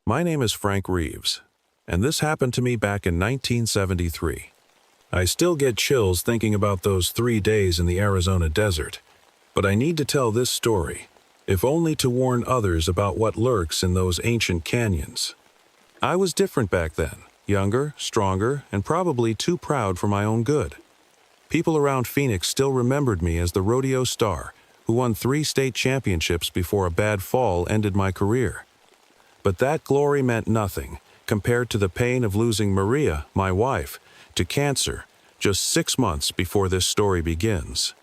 My name is Frank Reeves, and this happened to me back in 1973. I still get chills thinking about those 3 days in the Arizona desert, but I need to tell this story, if only to warn others about what lurks in those ancient canyons. I was different back then, younger, stronger, and probably too proud for my own good. People around Phoenix still remembered me as the rodeo star who won 3 state championships before a bad fall ended my career. But that glory meant nothing compared to the pain of losing Maria, my wife, to cancer just 6 months before this story begins.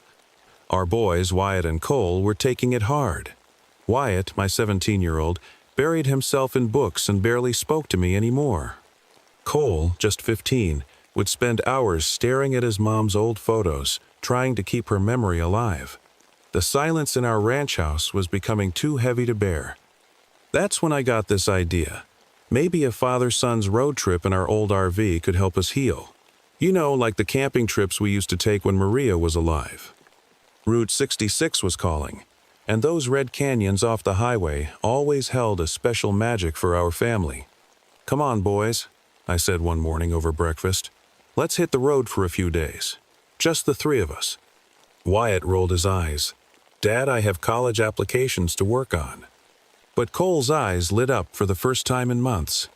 Our boys, Wyatt and Cole, were taking it hard. Wyatt, my 17-year-old, buried himself in books and barely spoke to me anymore. Cole, just 15, would spend hours staring at his mom's old photos, trying to keep her memory alive. The silence in our ranch house was becoming too heavy to bear. That's when I got this idea. Maybe a father-son's road trip in our old RV could help us heal. You know, like the camping trips we used to take when Maria was alive. Route 66 was calling, and those red canyons off the highway always held a special magic for our family. "Come on, boys," I said one morning over breakfast. "Let's hit the road for a few days. Just the 3 of us." Wyatt rolled his eyes. "Dad, I have college applications to work on." But Cole's eyes lit up for the first time in months.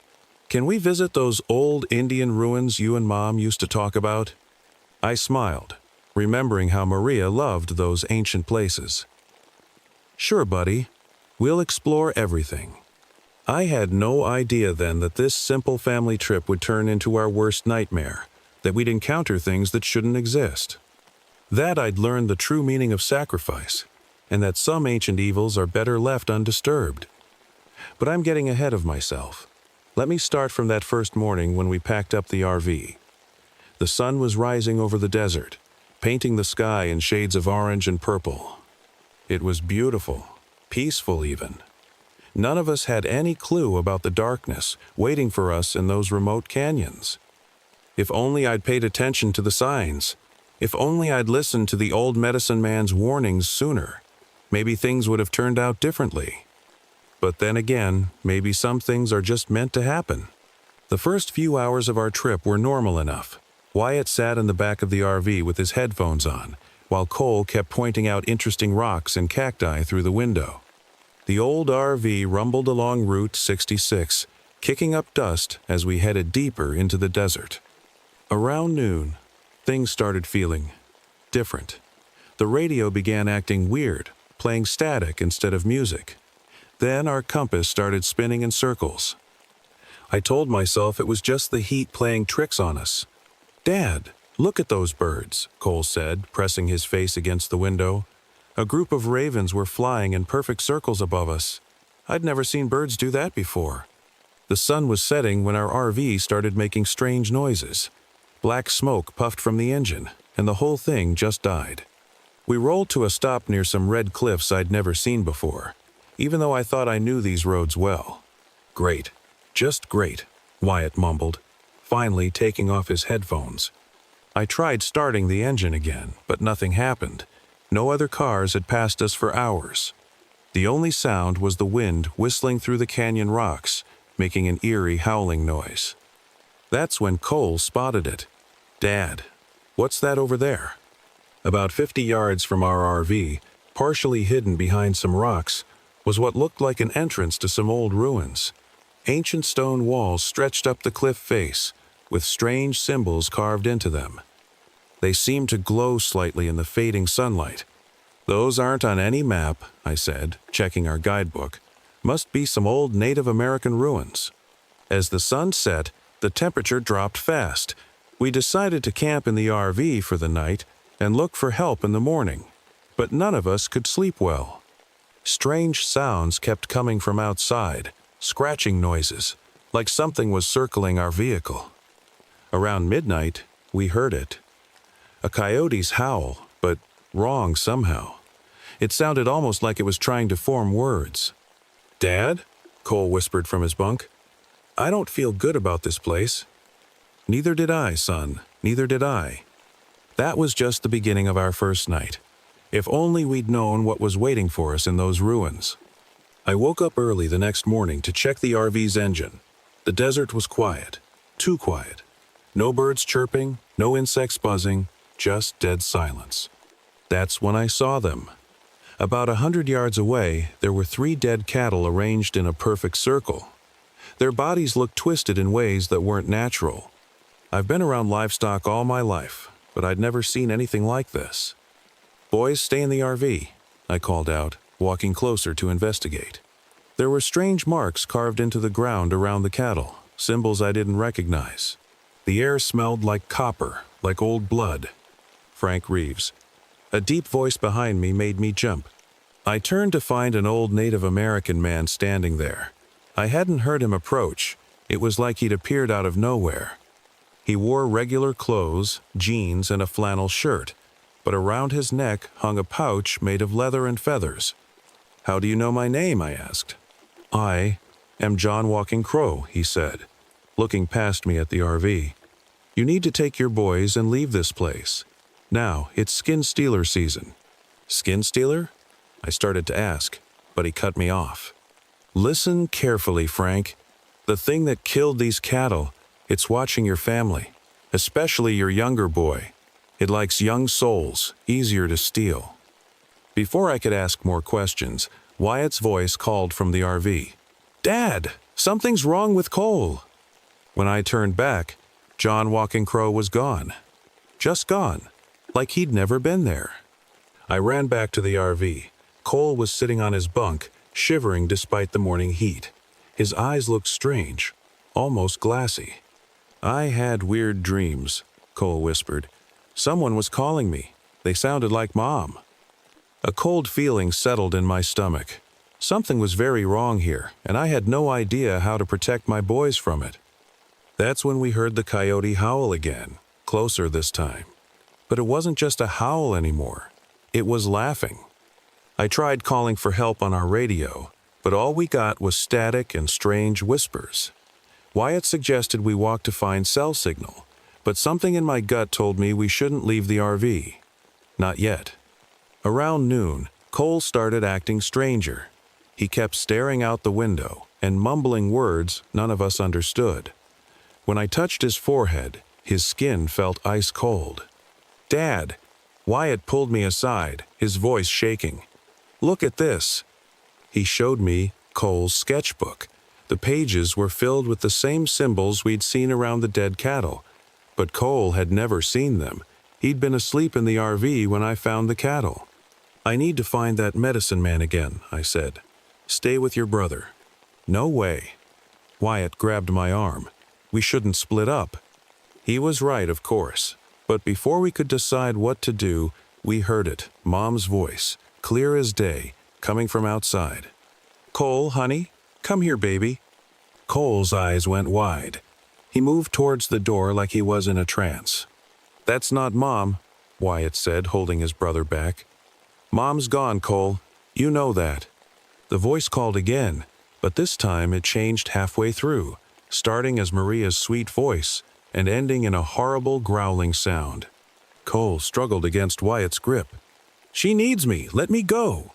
"Can we visit those old Indian ruins you and Mom used to talk about?" I smiled, remembering how Maria loved those ancient places. "Sure, buddy. We'll explore everything." I had no idea then that this simple family trip would turn into our worst nightmare, that we'd encounter things that shouldn't exist. That I'd learned the true meaning of sacrifice, and that some ancient evils are better left undisturbed. But I'm getting ahead of myself. Let me start from that first morning when we packed up the RV. The sun was rising over the desert, painting the sky in shades of orange and purple. It was beautiful, peaceful even. None of us had any clue about the darkness waiting for us in those remote canyons. If only I'd paid attention to the signs. If only I'd listened to the old medicine man's warnings sooner. Maybe things would have turned out differently. But then again, maybe some things are just meant to happen. The first few hours of our trip were normal enough. Wyatt sat in the back of the RV with his headphones on, while Cole kept pointing out interesting rocks and cacti through the window. The old RV rumbled along Route 66, kicking up dust as we headed deeper into the desert. Around noon, things started feeling different. The radio began acting weird, playing static instead of music. Then our compass started spinning in circles. I told myself it was just the heat playing tricks on us. "Dad, look at those birds," Cole said, pressing his face against the window. A group of ravens were flying in perfect circles above us. I'd never seen birds do that before. The sun was setting when our RV started making strange noises. Black smoke puffed from the engine, and the whole thing just died. We rolled to a stop near some red cliffs I'd never seen before, even though I thought I knew these roads well. "Great, just great," Wyatt mumbled, finally taking off his headphones. I tried starting the engine again, but nothing happened. No other cars had passed us for hours. The only sound was the wind whistling through the canyon rocks, making an eerie howling noise. That's when Cole spotted it. "Dad, what's that over there?" About 50 yards from our RV, partially hidden behind some rocks, was what looked like an entrance to some old ruins. Ancient stone walls stretched up the cliff face, with strange symbols carved into them. They seemed to glow slightly in the fading sunlight. "Those aren't on any map," I said, checking our guidebook. "Must be some old Native American ruins." As the sun set, the temperature dropped fast. We decided to camp in the RV for the night and look for help in the morning, but none of us could sleep well. Strange sounds kept coming from outside, scratching noises, like something was circling our vehicle. Around midnight, we heard it. A coyote's howl, but wrong somehow. It sounded almost like it was trying to form words. "Dad?" Cole whispered from his bunk. "I don't feel good about this place." "Neither did I, son. Neither did I." That was just the beginning of our first night. If only we'd known what was waiting for us in those ruins. I woke up early the next morning to check the RV's engine. The desert was quiet. Too quiet. No birds chirping, no insects buzzing, just dead silence. That's when I saw them. About 100 yards away, there were 3 dead cattle arranged in a perfect circle. Their bodies looked twisted in ways that weren't natural. I've been around livestock all my life, but I'd never seen anything like this. "Boys, stay in the RV," I called out, walking closer to investigate. There were strange marks carved into the ground around the cattle, symbols I didn't recognize. The air smelled like copper, like old blood. Frank Reeves. A deep voice behind me made me jump. I turned to find an old Native American man standing there. I hadn't heard him approach. It was like he'd appeared out of nowhere. He wore regular clothes, jeans, and a flannel shirt, but around his neck hung a pouch made of leather and feathers. "How do you know my name?" I asked. "I am John Walking Crow," he said, looking past me at the RV. "You need to take your boys and leave this place. Now, it's skin stealer season." "Skin stealer?" I started to ask, but he cut me off. "Listen carefully, Frank. The thing that killed these cattle, it's watching your family, especially your younger boy. It likes young souls, easier to steal." Before I could ask more questions, Wyatt's voice called from the RV. "Dad, something's wrong with Cole." When I turned back, John Walking Crow was gone. Just gone, like he'd never been there. I ran back to the RV. Cole was sitting on his bunk, shivering despite the morning heat. His eyes looked strange, almost glassy. "I had weird dreams," Cole whispered. "Someone was calling me. They sounded like Mom." A cold feeling settled in my stomach. Something was very wrong here, and I had no idea how to protect my boys from it. That's when we heard the coyote howl again, closer this time. But it wasn't just a howl anymore. It was laughing. I tried calling for help on our radio, but all we got was static and strange whispers. Wyatt suggested we walk to find cell signal, but something in my gut told me we shouldn't leave the RV. Not yet. Around noon, Cole started acting stranger. He kept staring out the window and mumbling words none of us understood. When I touched his forehead, his skin felt ice cold. "Dad!" Wyatt pulled me aside, his voice shaking. "Look at this." He showed me Cole's sketchbook. The pages were filled with the same symbols we'd seen around the dead cattle, but Cole had never seen them. He'd been asleep in the RV when I found the cattle. "I need to find that medicine man again," I said. "Stay with your brother." "No way." Wyatt grabbed my arm. "We shouldn't split up." He was right, of course. But before we could decide what to do, we heard it, Mom's voice, clear as day, coming from outside. "Cole, honey, come here, baby." Cole's eyes went wide. He moved towards the door like he was in a trance. "That's not Mom," Wyatt said, holding his brother back. "Mom's gone, Cole. You know that." The voice called again, but this time it changed halfway through, starting as Maria's sweet voice and ending in a horrible growling sound. Cole struggled against Wyatt's grip. "She needs me. Let me go."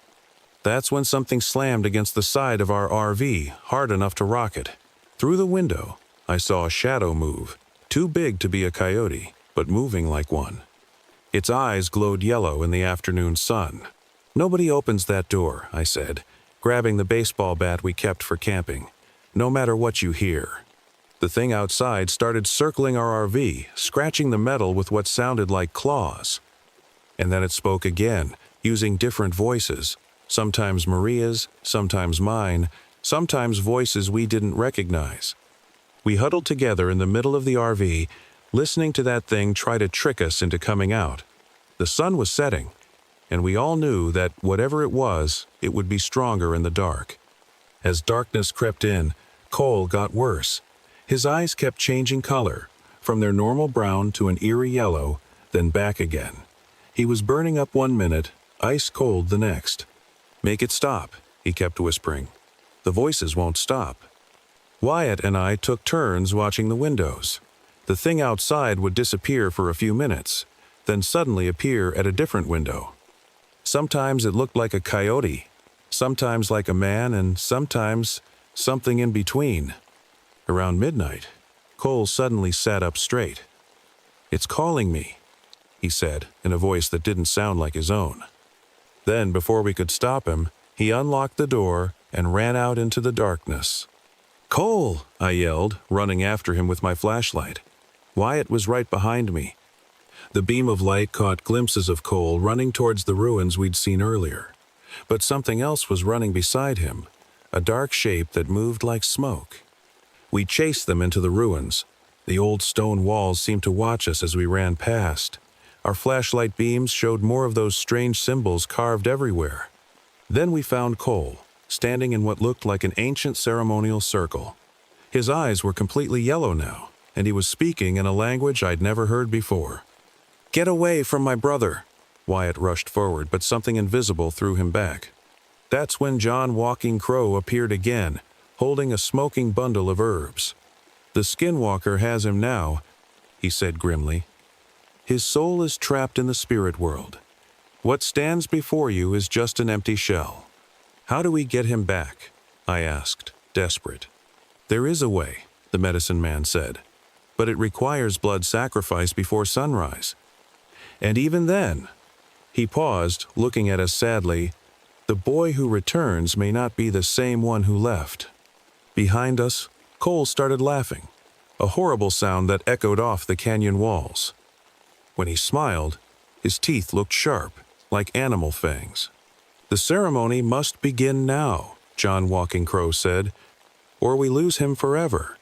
That's when something slammed against the side of our RV, hard enough to rock it. Through the window, I saw a shadow move, too big to be a coyote, but moving like one. Its eyes glowed yellow in the afternoon sun. "Nobody opens that door," I said, grabbing the baseball bat we kept for camping. "No matter what you hear." The thing outside started circling our RV, scratching the metal with what sounded like claws. And then it spoke again, using different voices, sometimes Maria's, sometimes mine, sometimes voices we didn't recognize. We huddled together in the middle of the RV, listening to that thing try to trick us into coming out. The sun was setting, and we all knew that whatever it was, it would be stronger in the dark. As darkness crept in, Cole got worse. His eyes kept changing color, from their normal brown to an eerie yellow, then back again. He was burning up one minute, ice cold the next. "Make it stop," he kept whispering. "The voices won't stop." Wyatt and I took turns watching the windows. The thing outside would disappear for a few minutes, then suddenly appear at a different window. Sometimes it looked like a coyote. sometimes like a man and sometimes something in between. Around midnight, Cole suddenly sat up straight. "It's calling me," he said in a voice that didn't sound like his own. Then, before we could stop him, he unlocked the door and ran out into the darkness. "Cole!" I yelled, running after him with my flashlight. Wyatt was right behind me. The beam of light caught glimpses of Cole running towards the ruins we'd seen earlier. But something else was running beside him, a dark shape that moved like smoke. We chased them into the ruins. The old stone walls seemed to watch us as we ran past. Our flashlight beams showed more of those strange symbols carved everywhere. Then we found Cole, standing in what looked like an ancient ceremonial circle. His eyes were completely yellow now, and he was speaking in a language I'd never heard before. "Get away from my brother!" Wyatt rushed forward, but something invisible threw him back. That's when John Walking Crow appeared again, holding a smoking bundle of herbs. "The Skinwalker has him now," he said grimly. "His soul is trapped in the spirit world. What stands before you is just an empty shell." "How do we get him back?" I asked, desperate. "There is a way," the medicine man said, "but it requires blood sacrifice before sunrise. And even then," he paused, looking at us sadly, "the boy who returns may not be the same one who left." Behind us, Cole started laughing, a horrible sound that echoed off the canyon walls. When he smiled, his teeth looked sharp, like animal fangs. "The ceremony must begin now," John Walking Crow said, "or we lose him forever."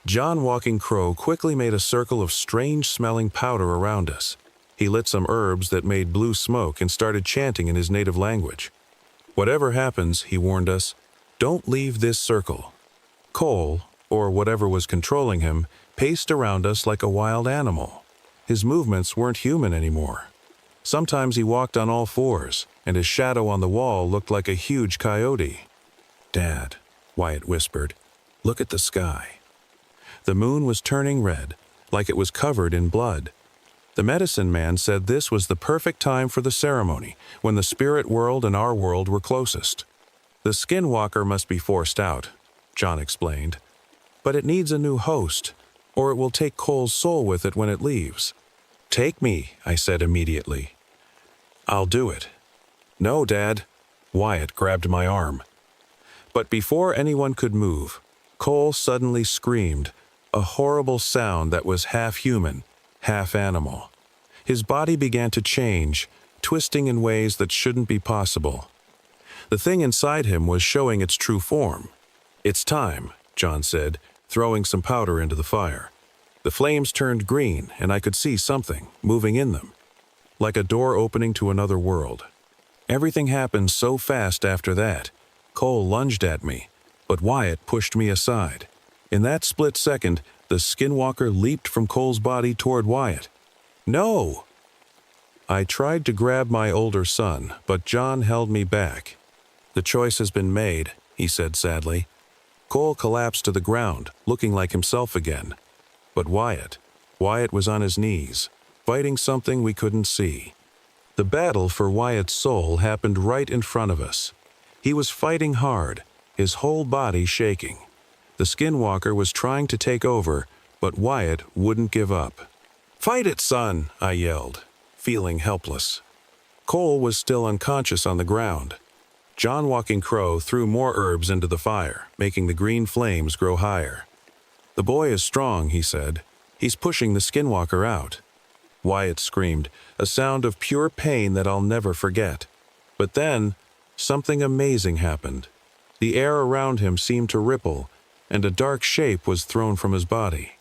John Walking Crow quickly made a circle of strange-smelling powder around us. He lit some herbs that made blue smoke and started chanting in his native language. "Whatever happens," he warned us, "don't leave this circle." Cole, or whatever was controlling him, paced around us like a wild animal. His movements weren't human anymore. Sometimes he walked on all fours, and his shadow on the wall looked like a huge coyote. "Dad," Wyatt whispered, "look at the sky." The moon was turning red, like it was covered in blood. The medicine man said this was the perfect time for the ceremony, when the spirit world and our world were closest. "The Skinwalker must be forced out," John explained. "But it needs a new host, or it will take Cole's soul with it when it leaves." "Take me," I said immediately. "I'll do it." "No, Dad." Wyatt grabbed my arm. But before anyone could move, Cole suddenly screamed, a horrible sound that was half human, half animal. His body began to change, twisting in ways that shouldn't be possible. The thing inside him was showing its true form. "It's time," John said, throwing some powder into the fire. The flames turned green, and I could see something moving in them, like a door opening to another world. Everything happened so fast after that. Cole lunged at me, but Wyatt pushed me aside. In that split second, the Skinwalker leaped from Cole's body toward Wyatt. "No!" I tried to grab my older son, but John held me back. "The choice has been made," he said sadly. Cole collapsed to the ground, looking like himself again. But Wyatt was on his knees, fighting something we couldn't see. The battle for Wyatt's soul happened right in front of us. He was fighting hard, his whole body shaking. The Skinwalker was trying to take over, but Wyatt wouldn't give up. "Fight it, son!" I yelled, feeling helpless. Cole was still unconscious on the ground. John Walking Crow threw more herbs into the fire, making the green flames grow higher. "The boy is strong," he said. "He's pushing the Skinwalker out." Wyatt screamed, a sound of pure pain that I'll never forget. But then, something amazing happened. The air around him seemed to ripple, and a dark shape was thrown from his body.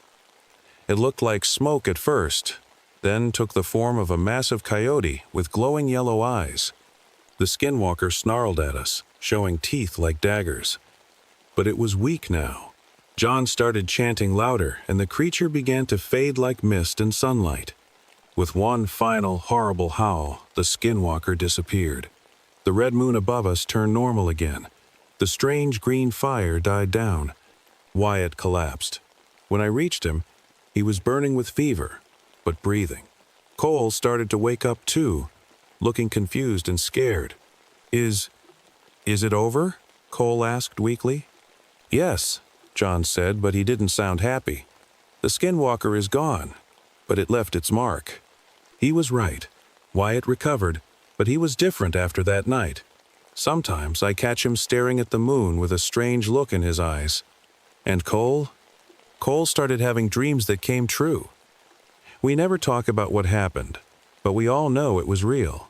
It looked like smoke at first, then took the form of a massive coyote with glowing yellow eyes. The Skinwalker snarled at us, showing teeth like daggers. But it was weak now. John started chanting louder, and the creature began to fade like mist in sunlight. With one final horrible howl, the Skinwalker disappeared. The red moon above us turned normal again. The strange green fire died down. Wyatt collapsed. When I reached him, he was burning with fever, but breathing. Cole started to wake up too, looking confused and scared. Is Is it over? Cole asked weakly. Yes, John said, but he didn't sound happy. The skinwalker is gone, but it left its mark. He was right. Wyatt recovered, but he was different after that night. Sometimes I catch him staring at the moon with a strange look in his eyes. And Cole? Cole started having dreams that came true. We never talk about what happened, but we all know it was real.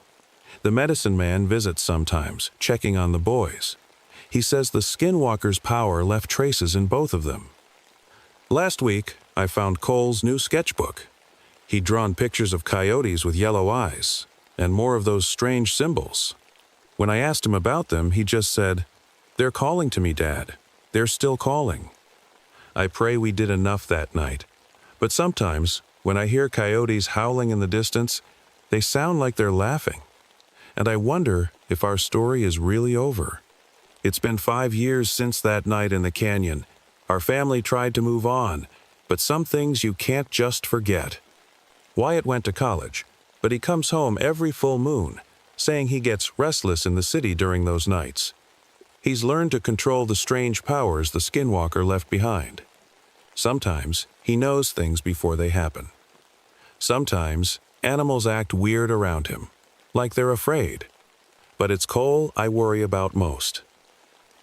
The medicine man visits sometimes, checking on the boys. He says the skinwalker's power left traces in both of them. Last week, I found Cole's new sketchbook. He'd drawn pictures of coyotes with yellow eyes, and more of those strange symbols. When I asked him about them, he just said, "They're calling to me, Dad. They're still calling." I pray we did enough that night. But sometimes, when I hear coyotes howling in the distance, they sound like they're laughing. And I wonder if our story is really over. It's been 5 years since that night in the canyon. Our family tried to move on, but some things you can't just forget. Wyatt went to college, but he comes home every full moon, saying he gets restless in the city during those nights. He's learned to control the strange powers the skinwalker left behind. Sometimes he knows things before they happen. Sometimes animals act weird around him, like they're afraid. But it's Cole I worry about most.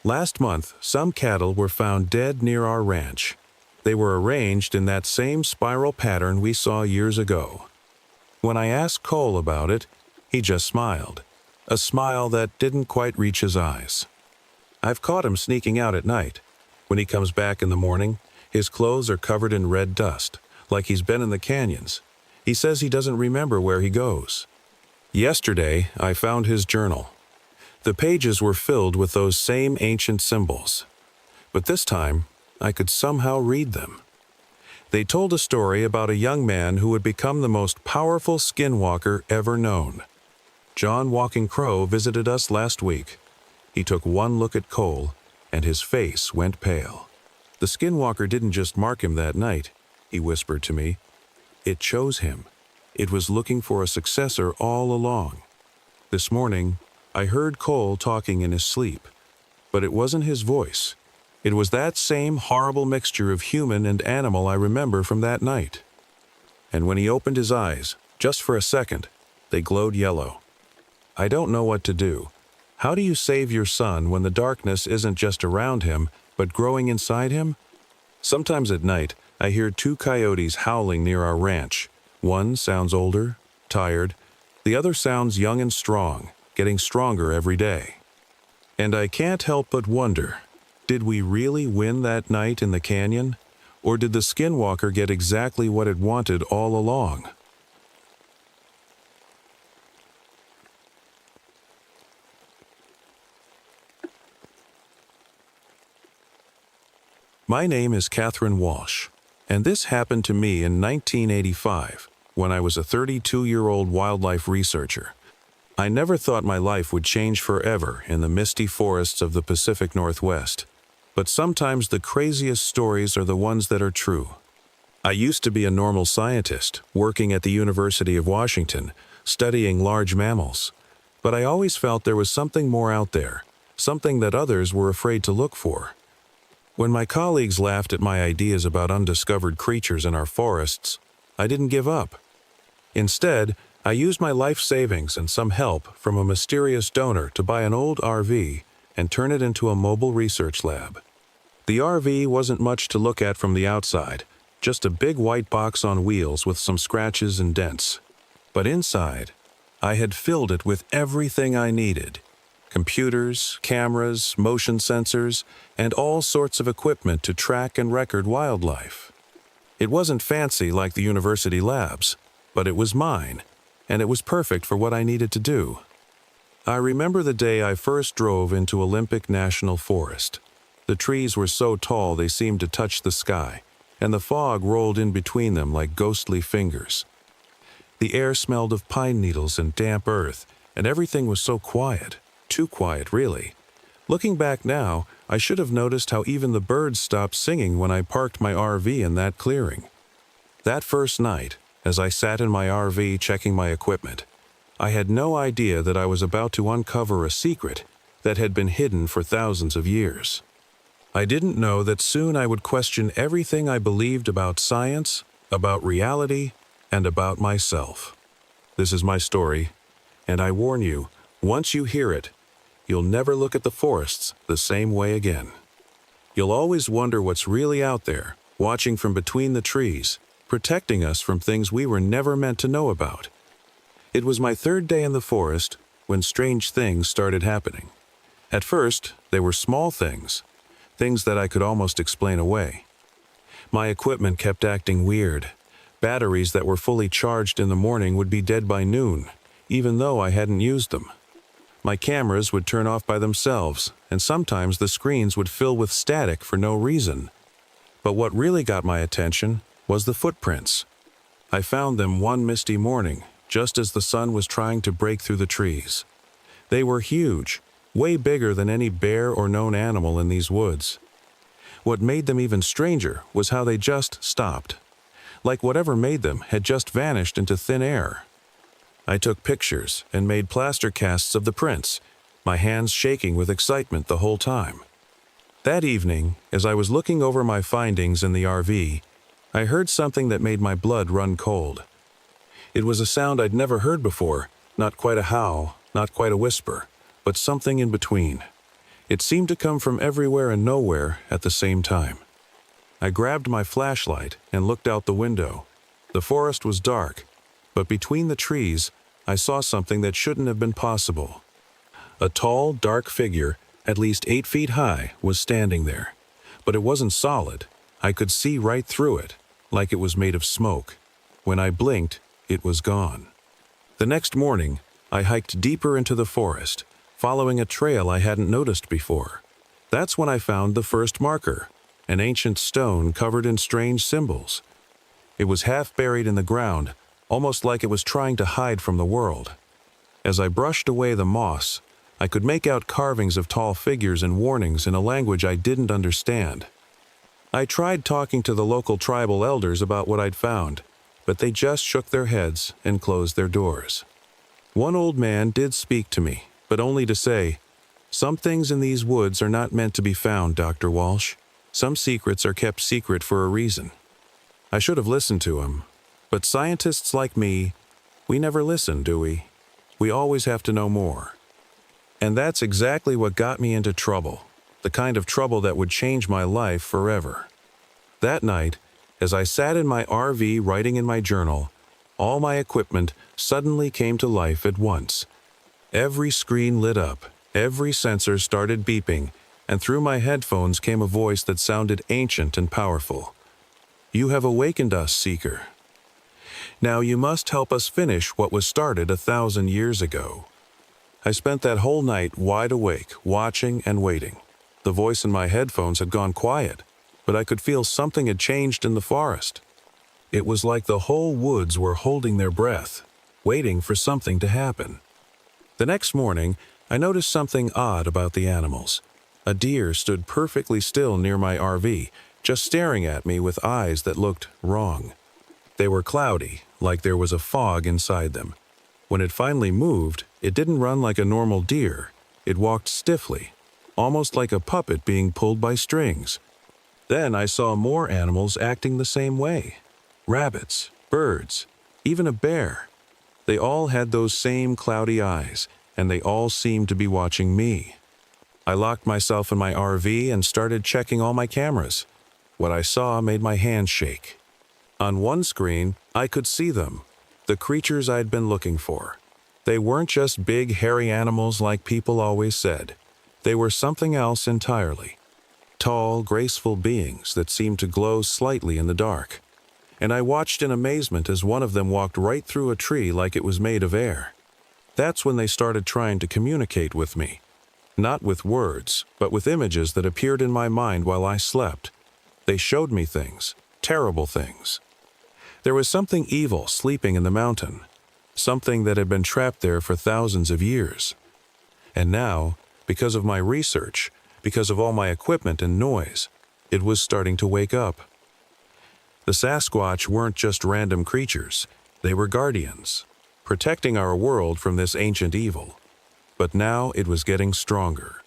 Last month, some cattle were found dead near our ranch. They were arranged in that same spiral pattern we saw years ago. When I asked Cole about it, he just smiled, a smile that didn't quite reach his eyes. I've caught him sneaking out at night. When he comes back in the morning, his clothes are covered in red dust, like he's been in the canyons. He says he doesn't remember where he goes. Yesterday, I found his journal. The pages were filled with those same ancient symbols. But this time, I could somehow read them. They told a story about a young man who would become the most powerful skinwalker ever known. John Walking Crow visited us last week. He took one look at Cole, and his face went pale. The skinwalker didn't just mark him that night, he whispered to me. It chose him. It was looking for a successor all along. This morning, I heard Cole talking in his sleep, but it wasn't his voice. It was that same horrible mixture of human and animal I remember from that night. And when he opened his eyes, just for a second, they glowed yellow. I don't know what to do. How do you save your son when the darkness isn't just around him, but growing inside him? Sometimes at night, I hear 2 coyotes howling near our ranch. One sounds older, tired. The other sounds young and strong, getting stronger every day. And I can't help but wonder, did we really win that night in the canyon? Or did the skinwalker get exactly what it wanted all along? My name is Catherine Walsh, and this happened to me in 1985, when I was a 32-year-old wildlife researcher. I never thought my life would change forever in the misty forests of the Pacific Northwest, but sometimes the craziest stories are the ones that are true. I used to be a normal scientist, working at the University of Washington, studying large mammals, but I always felt there was something more out there, something that others were afraid to look for. When my colleagues laughed at my ideas about undiscovered creatures in our forests, I didn't give up. Instead, I used my life savings and some help from a mysterious donor to buy an old RV and turn it into a mobile research lab. The RV wasn't much to look at from the outside, just a big white box on wheels with some scratches and dents. But inside, I had filled it with everything I needed: computers, cameras, motion sensors, and all sorts of equipment to track and record wildlife. It wasn't fancy like the university labs, but it was mine, and it was perfect for what I needed to do. I remember the day I first drove into Olympic National Forest. The trees were so tall they seemed to touch the sky, and the fog rolled in between them like ghostly fingers. The air smelled of pine needles and damp earth, and everything was so quiet. Too quiet, really. Looking back now, I should have noticed how even the birds stopped singing when I parked my RV in that clearing. That first night, as I sat in my RV checking my equipment, I had no idea that I was about to uncover a secret that had been hidden for thousands of years. I didn't know that soon I would question everything I believed about science, about reality, and about myself. This is my story, and I warn you, once you hear it, you'll never look at the forests the same way again. You'll always wonder what's really out there, watching from between the trees, protecting us from things we were never meant to know about. It was my third day in the forest when strange things started happening. At first, they were small things that I could almost explain away. My equipment kept acting weird. Batteries that were fully charged in the morning would be dead by noon, even though I hadn't used them. My cameras would turn off by themselves, and sometimes the screens would fill with static for no reason. But what really got my attention was the footprints. I found them one misty morning, just as the sun was trying to break through the trees. They were huge, way bigger than any bear or known animal in these woods. What made them even stranger was how they just stopped. Like whatever made them had just vanished into thin air. I took pictures and made plaster casts of the prints, my hands shaking with excitement the whole time. That evening, as I was looking over my findings in the RV, I heard something that made my blood run cold. It was a sound I'd never heard before, not quite a howl, not quite a whisper, but something in between. It seemed to come from everywhere and nowhere at the same time. I grabbed my flashlight and looked out the window. The forest was dark, but between the trees, I saw something that shouldn't have been possible. A tall, dark figure, at least 8 feet high, was standing there. But it wasn't solid. I could see right through it, like it was made of smoke. When I blinked, it was gone. The next morning, I hiked deeper into the forest, following a trail I hadn't noticed before. That's when I found the first marker, an ancient stone covered in strange symbols. It was half buried in the ground, almost like it was trying to hide from the world. As I brushed away the moss, I could make out carvings of tall figures and warnings in a language I didn't understand. I tried talking to the local tribal elders about what I'd found, but they just shook their heads and closed their doors. One old man did speak to me, but only to say, "Some things in these woods are not meant to be found, Dr. Walsh. Some secrets are kept secret for a reason." I should have listened to him, but scientists like me, we never listen, do we? We always have to know more. And that's exactly what got me into trouble, the kind of trouble that would change my life forever. That night, as I sat in my RV writing in my journal, all my equipment suddenly came to life at once. Every screen lit up, every sensor started beeping, and through my headphones came a voice that sounded ancient and powerful. "You have awakened us, Seeker. Now you must help us finish what was started 1,000 years ago." I spent that whole night wide awake, watching and waiting. The voice in my headphones had gone quiet, but I could feel something had changed in the forest. It was like the whole woods were holding their breath, waiting for something to happen. The next morning, I noticed something odd about the animals. A deer stood perfectly still near my RV, just staring at me with eyes that looked wrong. They were cloudy, like there was a fog inside them. When it finally moved, it didn't run like a normal deer. It walked stiffly, almost like a puppet being pulled by strings. Then I saw more animals acting the same way. Rabbits, birds, even a bear. They all had those same cloudy eyes, and they all seemed to be watching me. I locked myself in my RV and started checking all my cameras. What I saw made my hands shake. On one screen, I could see them, the creatures I'd been looking for. They weren't just big, hairy animals like people always said. They were something else entirely. Tall, graceful beings that seemed to glow slightly in the dark. And I watched in amazement as one of them walked right through a tree like it was made of air. That's when they started trying to communicate with me. Not with words, but with images that appeared in my mind while I slept. They showed me things, terrible things. There was something evil sleeping in the mountain, something that had been trapped there for thousands of years. And now, because of my research, because of all my equipment and noise, it was starting to wake up. The Sasquatch weren't just random creatures, they were guardians, protecting our world from this ancient evil. but now it was getting stronger.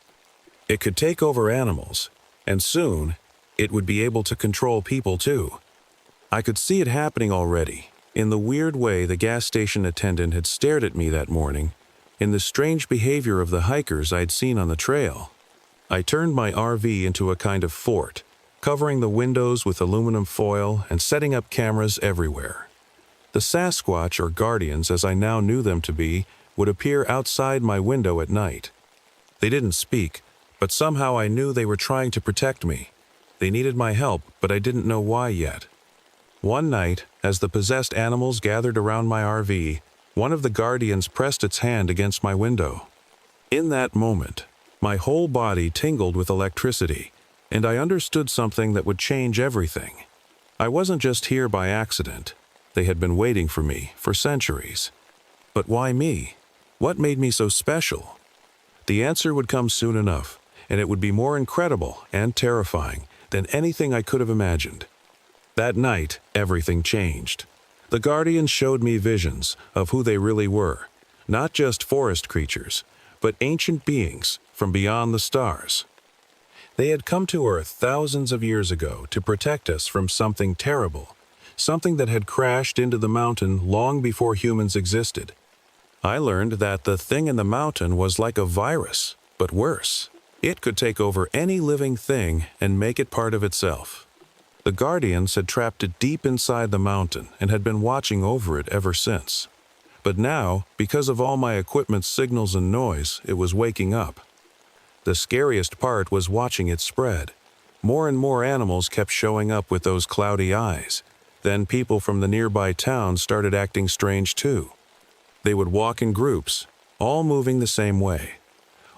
It could take over animals, and soon it would be able to control people too. I could see it happening already, in the weird way the gas station attendant had stared at me that morning, in the strange behavior of the hikers I'd seen on the trail. I turned my RV into a kind of fort, covering the windows with aluminum foil and setting up cameras everywhere. The Sasquatch, or Guardians as I now knew them to be, would appear outside my window at night. They didn't speak, but somehow I knew they were trying to protect me. They needed my help, but I didn't know why yet. One night, as the possessed animals gathered around my RV, one of the Guardians pressed its hand against my window. In that moment, my whole body tingled with electricity, and I understood something that would change everything. I wasn't just here by accident. They had been waiting for me for centuries. But why me? What made me so special? The answer would come soon enough, and it would be more incredible and terrifying than anything I could have imagined. That night, everything changed. The Guardians showed me visions of who they really were, not just forest creatures, but ancient beings from beyond the stars. They had come to Earth thousands of years ago to protect us from something terrible, something that had crashed into the mountain long before humans existed. I learned that the thing in the mountain was like a virus, but worse. It could take over any living thing and make it part of itself. The Guardians had trapped it deep inside the mountain and had been watching over it ever since. But now, because of all my equipment's signals and noise, it was waking up. The scariest part was watching it spread. More and more animals kept showing up with those cloudy eyes. Then people from the nearby town started acting strange too. They would walk in groups, all moving the same way,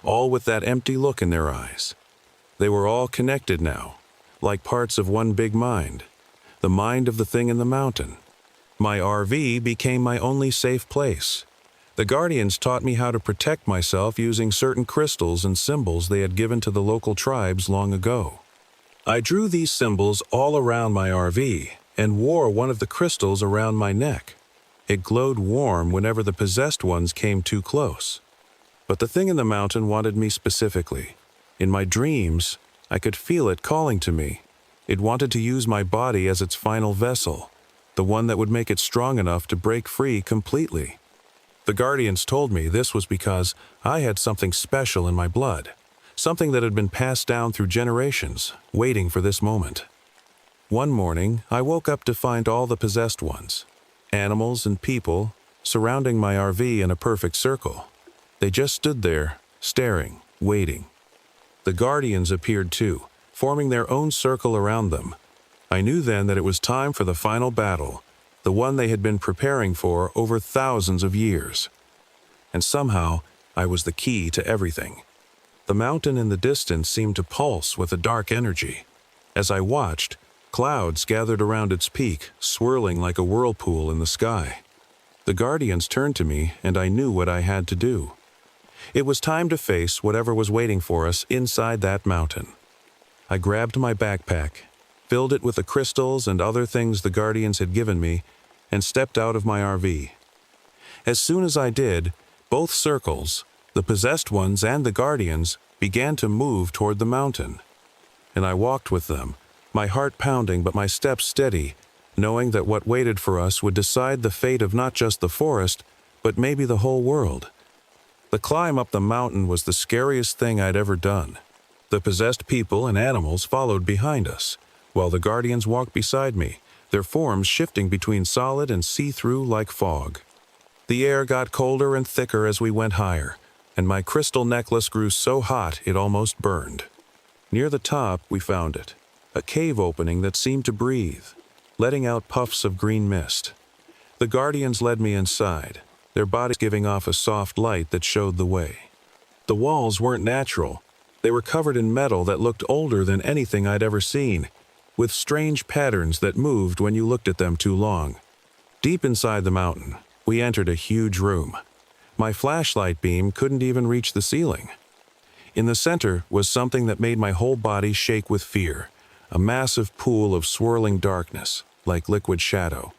all with that empty look in their eyes. They were all connected now, like parts of one big mind, the mind of the thing in the mountain. My RV became my only safe place. The Guardians taught me how to protect myself using certain crystals and symbols they had given to the local tribes long ago. I drew these symbols all around my RV and wore one of the crystals around my neck. It glowed warm whenever the possessed ones came too close. But the thing in the mountain wanted me specifically. In my dreams, I could feel it calling to me. It wanted to use my body as its final vessel, the one that would make it strong enough to break free completely. The Guardians told me this was because I had something special in my blood, something that had been passed down through generations, waiting for this moment. One morning, I woke up to find all the possessed ones, animals and people, surrounding my RV in a perfect circle. They just stood there, staring, waiting. The Guardians appeared too, forming their own circle around them. I knew then that it was time for the final battle, the one they had been preparing for over thousands of years. And somehow, I was the key to everything. The mountain in the distance seemed to pulse with a dark energy. As I watched, clouds gathered around its peak, swirling like a whirlpool in the sky. The Guardians turned to me, and I knew what I had to do. It was time to face whatever was waiting for us inside that mountain. I grabbed my backpack, filled it with the crystals and other things the Guardians had given me, and stepped out of my RV. As soon as I did, both circles, the possessed ones and the Guardians, began to move toward the mountain. And I walked with them, my heart pounding but my steps steady, knowing that what waited for us would decide the fate of not just the forest, but maybe the whole world. The climb up the mountain was the scariest thing I'd ever done. The possessed people and animals followed behind us, while the Guardians walked beside me, their forms shifting between solid and see-through like fog. The air got colder and thicker as we went higher, and my crystal necklace grew so hot it almost burned. Near the top, we found it, a cave opening that seemed to breathe, letting out puffs of green mist. The Guardians led me inside, their bodies giving off a soft light that showed the way. The walls weren't natural. They were covered in metal that looked older than anything I'd ever seen, with strange patterns that moved when you looked at them too long. Deep inside the mountain, we entered a huge room. My flashlight beam couldn't even reach the ceiling. In the center was something that made my whole body shake with fear, a massive pool of swirling darkness, like liquid shadow.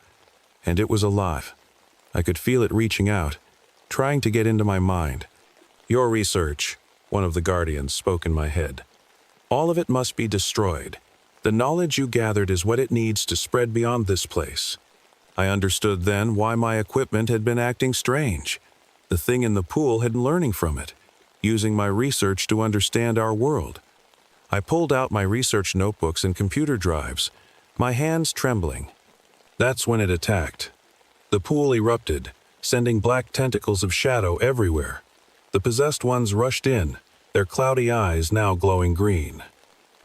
And it was alive. I could feel it reaching out, trying to get into my mind. Your research, one of the guardians spoke in my head. All of it must be destroyed. The knowledge you gathered is what it needs to spread beyond this place. I understood then why my equipment had been acting strange. The thing in the pool had been learning from it, using my research to understand our world. I pulled out my research notebooks and computer drives, my hands trembling. That's when it attacked. The pool erupted, sending black tentacles of shadow everywhere. The possessed ones rushed in, their cloudy eyes now glowing green.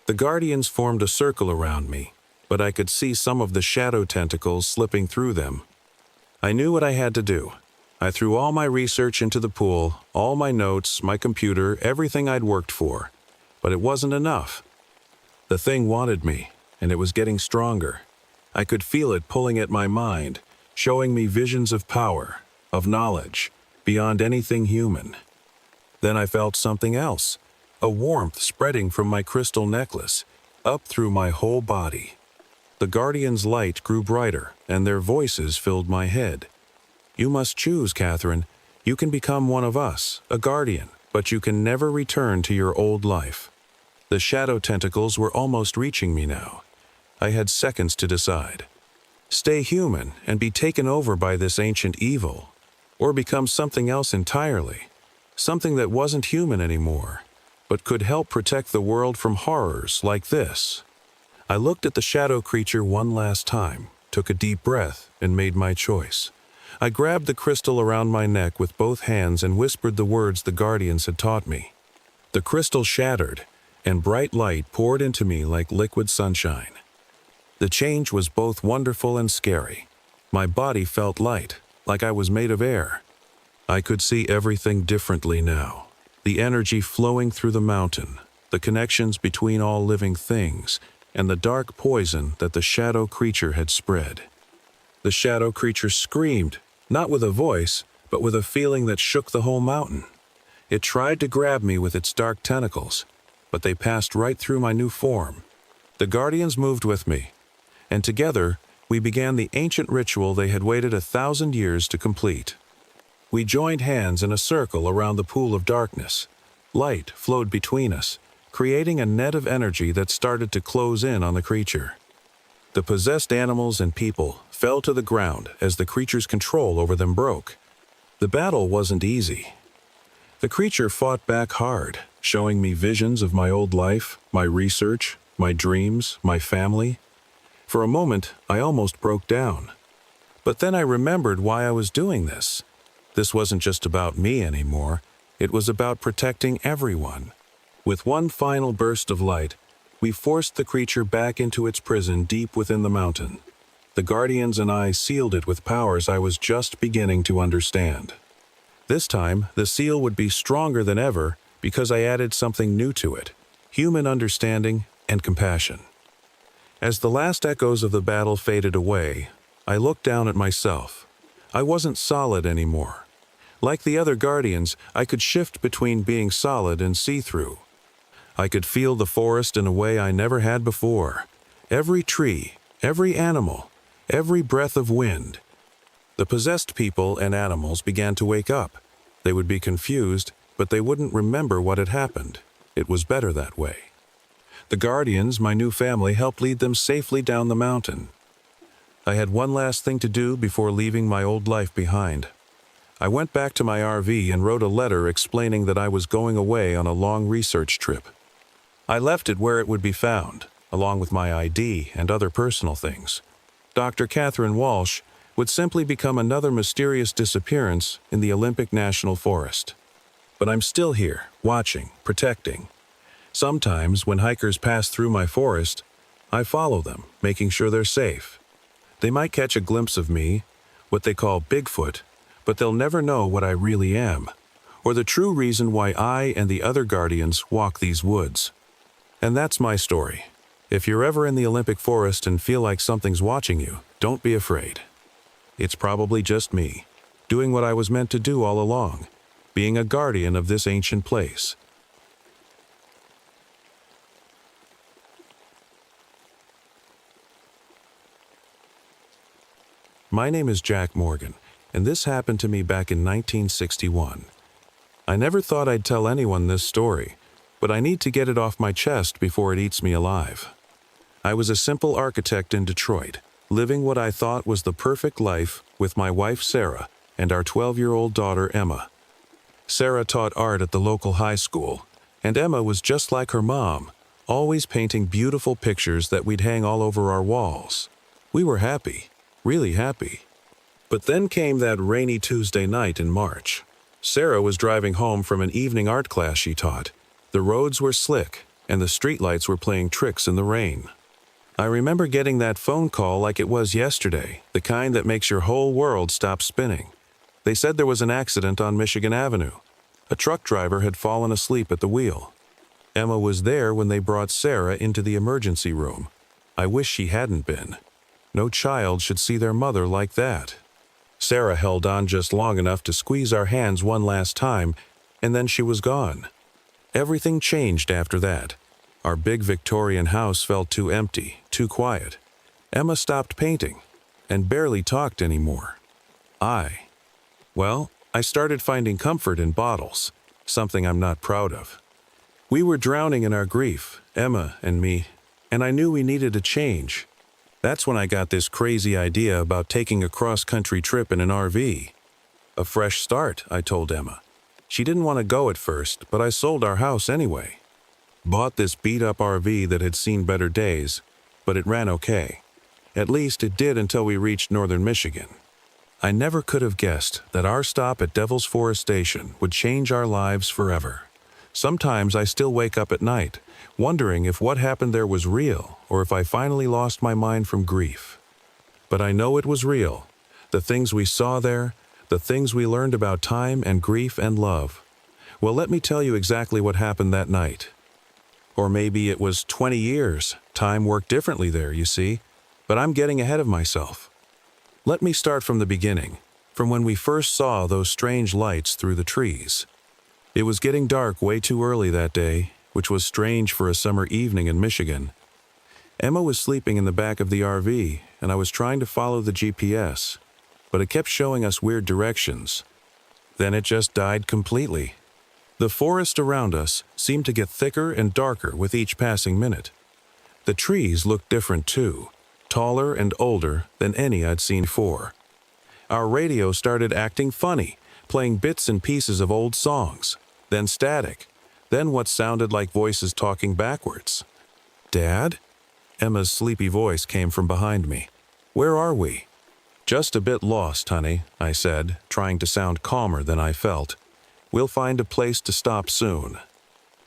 The guardians formed a circle around me, but I could see some of the shadow tentacles slipping through them. I knew what I had to do. I threw all my research into the pool, all my notes, my computer, everything I'd worked for. But it wasn't enough. The thing wanted me, and it was getting stronger. I could feel it pulling at my mind, showing me visions of power, of knowledge, beyond anything human. Then I felt something else, a warmth spreading from my crystal necklace, up through my whole body. The guardian's light grew brighter, and their voices filled my head. You must choose, Catherine. You can become one of us, a guardian, but you can never return to your old life. The shadow tentacles were almost reaching me now. I had seconds to decide. Stay human and be taken over by this ancient evil, or become something else entirely. Something that wasn't human anymore, but could help protect the world from horrors like this. I looked at the shadow creature one last time, took a deep breath, and made my choice. I grabbed the crystal around my neck with both hands and whispered the words the guardians had taught me. The crystal shattered, and bright light poured into me like liquid sunshine. The change was both wonderful and scary. My body felt light, like I was made of air. I could see everything differently now. The energy flowing through the mountain, the connections between all living things, and the dark poison that the shadow creature had spread. The shadow creature screamed, not with a voice, but with a feeling that shook the whole mountain. It tried to grab me with its dark tentacles, but they passed right through my new form. The guardians moved with me, and together we began the ancient ritual they had waited 1,000 years to complete. We joined hands in a circle around the pool of darkness. Light flowed between us, creating a net of energy that started to close in on the creature. The possessed animals and people fell to the ground as the creature's control over them broke. The battle wasn't easy. The creature fought back hard, showing me visions of my old life, my research, my dreams, my family. For a moment, I almost broke down. But then I remembered why I was doing this. This wasn't just about me anymore. It was about protecting everyone. With one final burst of light, we forced the creature back into its prison deep within the mountain. The guardians and I sealed it with powers I was just beginning to understand. This time, the seal would be stronger than ever because I added something new to it: human understanding and compassion. As the last echoes of the battle faded away, I looked down at myself. I wasn't solid anymore. Like the other guardians, I could shift between being solid and see-through. I could feel the forest in a way I never had before. Every tree, every animal, every breath of wind. The possessed people and animals began to wake up. They would be confused, but they wouldn't remember what had happened. It was better that way. The guardians, my new family, helped lead them safely down the mountain. I had one last thing to do before leaving my old life behind. I went back to my RV and wrote a letter explaining that I was going away on a long research trip. I left it where it would be found, along with my ID and other personal things. Dr. Catherine Walsh would simply become another mysterious disappearance in the Olympic National Forest. But I'm still here, watching, protecting. Sometimes, when hikers pass through my forest, I follow them, making sure they're safe. They might catch a glimpse of me, what they call Bigfoot, but they'll never know what I really am, or the true reason why I and the other guardians walk these woods. And that's my story. If you're ever in the Olympic Forest and feel like something's watching you, don't be afraid. It's probably just me, doing what I was meant to do all along, being a guardian of this ancient place. My name is Jack Morgan, and this happened to me back in 1961. I never thought I'd tell anyone this story, but I need to get it off my chest before it eats me alive. I was a simple architect in Detroit, living what I thought was the perfect life with my wife Sarah and our 12-year-old daughter Emma. Sarah taught art at the local high school, and Emma was just like her mom, always painting beautiful pictures that we'd hang all over our walls. We were happy, really happy. But then came that rainy Tuesday night in March. Sarah was driving home from an evening art class she taught. The roads were slick, and the streetlights were playing tricks in the rain. I remember getting that phone call like it was yesterday, the kind that makes your whole world stop spinning. They said there was an accident on Michigan Avenue. A truck driver had fallen asleep at the wheel. Emma was there when they brought Sarah into the emergency room. I wish she hadn't been. No child should see their mother like that. Sarah held on just long enough to squeeze our hands one last time, and then she was gone. Everything changed after that. Our big Victorian house felt too empty, too quiet. Emma stopped painting, and barely talked anymore. I started finding comfort in bottles, something I'm not proud of. We were drowning in our grief, Emma and me, and I knew we needed a change. That's when I got this crazy idea about taking a cross-country trip in an RV. A fresh start, I told Emma. She didn't want to go at first, but I sold our house anyway. Bought this beat-up RV that had seen better days, but it ran okay. At least it did until we reached northern Michigan. I never could have guessed that our stop at Devil's Forest Station would change our lives forever. Sometimes I still wake up at night, wondering if what happened there was real or if I finally lost my mind from grief. But I know it was real. The things we saw there, the things we learned about time and grief and love. Well, let me tell you exactly what happened that night. Or maybe it was 20 years. Time worked differently there, you see. But I'm getting ahead of myself. Let me start from the beginning, from when we first saw those strange lights through the trees. It was getting dark way too early that day, which was strange for a summer evening in Michigan. Emma was sleeping in the back of the RV, and I was trying to follow the GPS, but it kept showing us weird directions. Then it just died completely. The forest around us seemed to get thicker and darker with each passing minute. The trees looked different too, taller and older than any I'd seen before. Our radio started acting funny, playing bits and pieces of old songs, then static, then what sounded like voices talking backwards. "Dad?" Emma's sleepy voice came from behind me. "Where are we?" "Just a bit lost, honey," I said, trying to sound calmer than I felt. "We'll find a place to stop soon."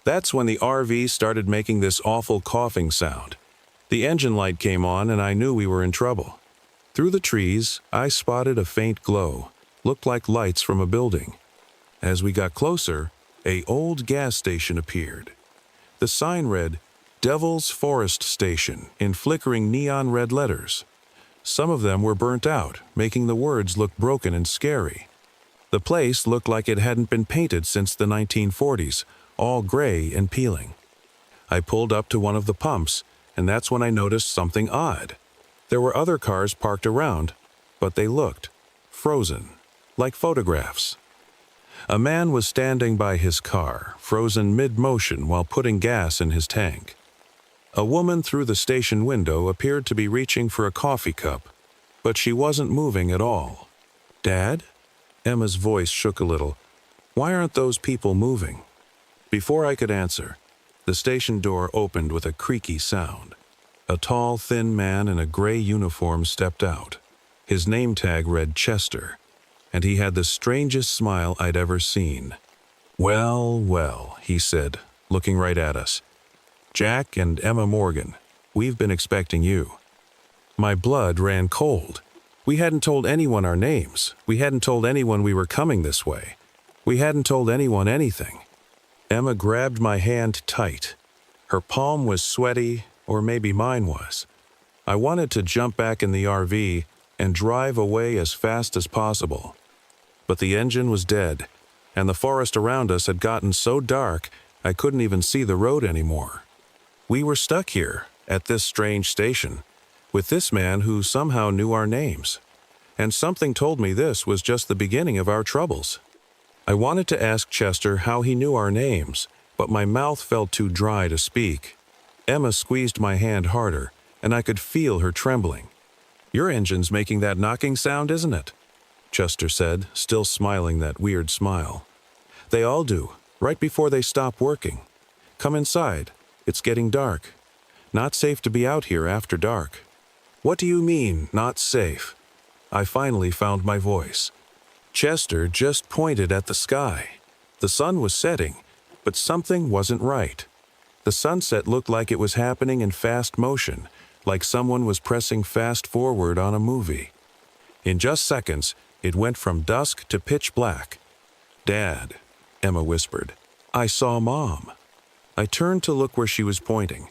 That's when the RV started making this awful coughing sound. The engine light came on and I knew we were in trouble. Through the trees, I spotted a faint glow, looked like lights from a building. As we got closer, an old gas station appeared. The sign read, "Devil's Forest Station," in flickering neon red letters. Some of them were burnt out, making the words look broken and scary. The place looked like it hadn't been painted since the 1940s, all gray and peeling. I pulled up to one of the pumps, and that's when I noticed something odd. There were other cars parked around, but they looked frozen, like photographs. A man was standing by his car, frozen mid-motion while putting gas in his tank. A woman through the station window appeared to be reaching for a coffee cup, but she wasn't moving at all. "Dad?" Emma's voice shook a little. "Why aren't those people moving?" Before I could answer, the station door opened with a creaky sound. A tall, thin man in a gray uniform stepped out. His name tag read Chester, and he had the strangest smile I'd ever seen. "Well, well," he said, looking right at us. "Jack and Emma Morgan, we've been expecting you." My blood ran cold. We hadn't told anyone our names. We hadn't told anyone we were coming this way. We hadn't told anyone anything. Emma grabbed my hand tight. Her palm was sweaty, or maybe mine was. I wanted to jump back in the RV and drive away as fast as possible. But the engine was dead, and the forest around us had gotten so dark I couldn't even see the road anymore. We were stuck here, at this strange station, with this man who somehow knew our names. And something told me this was just the beginning of our troubles. I wanted to ask Chester how he knew our names, but my mouth felt too dry to speak. Emma squeezed my hand harder, and I could feel her trembling. "Your engine's making that knocking sound, isn't it?" Chester said, still smiling that weird smile. "They all do, right before they stop working. Come inside. It's getting dark. Not safe to be out here after dark." "What do you mean, not safe?" I finally found my voice. Chester just pointed at the sky. The sun was setting, but something wasn't right. The sunset looked like it was happening in fast motion, like someone was pressing fast forward on a movie. In just seconds, it went from dusk to pitch black. "Dad," Emma whispered. "I saw Mom." I turned to look where she was pointing.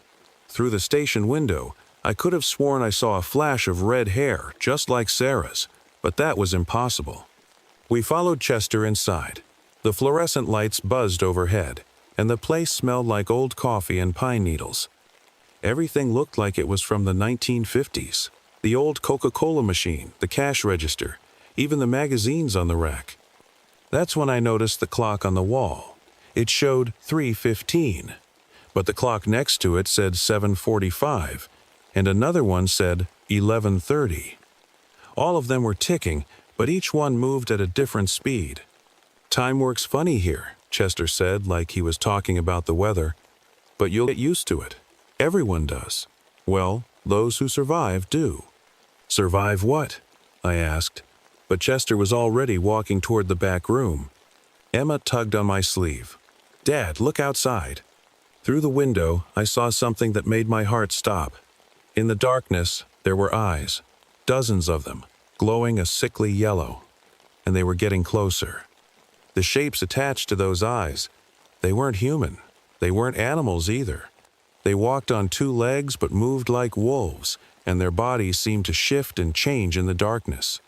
Through the station window, I could have sworn I saw a flash of red hair, just like Sarah's, but that was impossible. We followed Chester inside. The fluorescent lights buzzed overhead, and the place smelled like old coffee and pine needles. Everything looked like it was from the 1950s. The old Coca-Cola machine, the cash register, even the magazines on the rack. That's when I noticed the clock on the wall. It showed 3:15, but the clock next to it said 7:45, and another one said 11:30. All of them were ticking, but each one moved at a different speed. "Time works funny here," Chester said, like he was talking about the weather. "But you'll get used to it. Everyone does. Well, those who survive do." "Survive what?" I asked, but Chester was already walking toward the back room. Emma tugged on my sleeve. "Dad, look outside." Through the window, I saw something that made my heart stop. In the darkness, there were eyes, dozens of them, glowing a sickly yellow, and they were getting closer. The shapes attached to those eyes, they weren't human. They weren't animals either. They walked on two legs but moved like wolves, and their bodies seemed to shift and change in the darkness.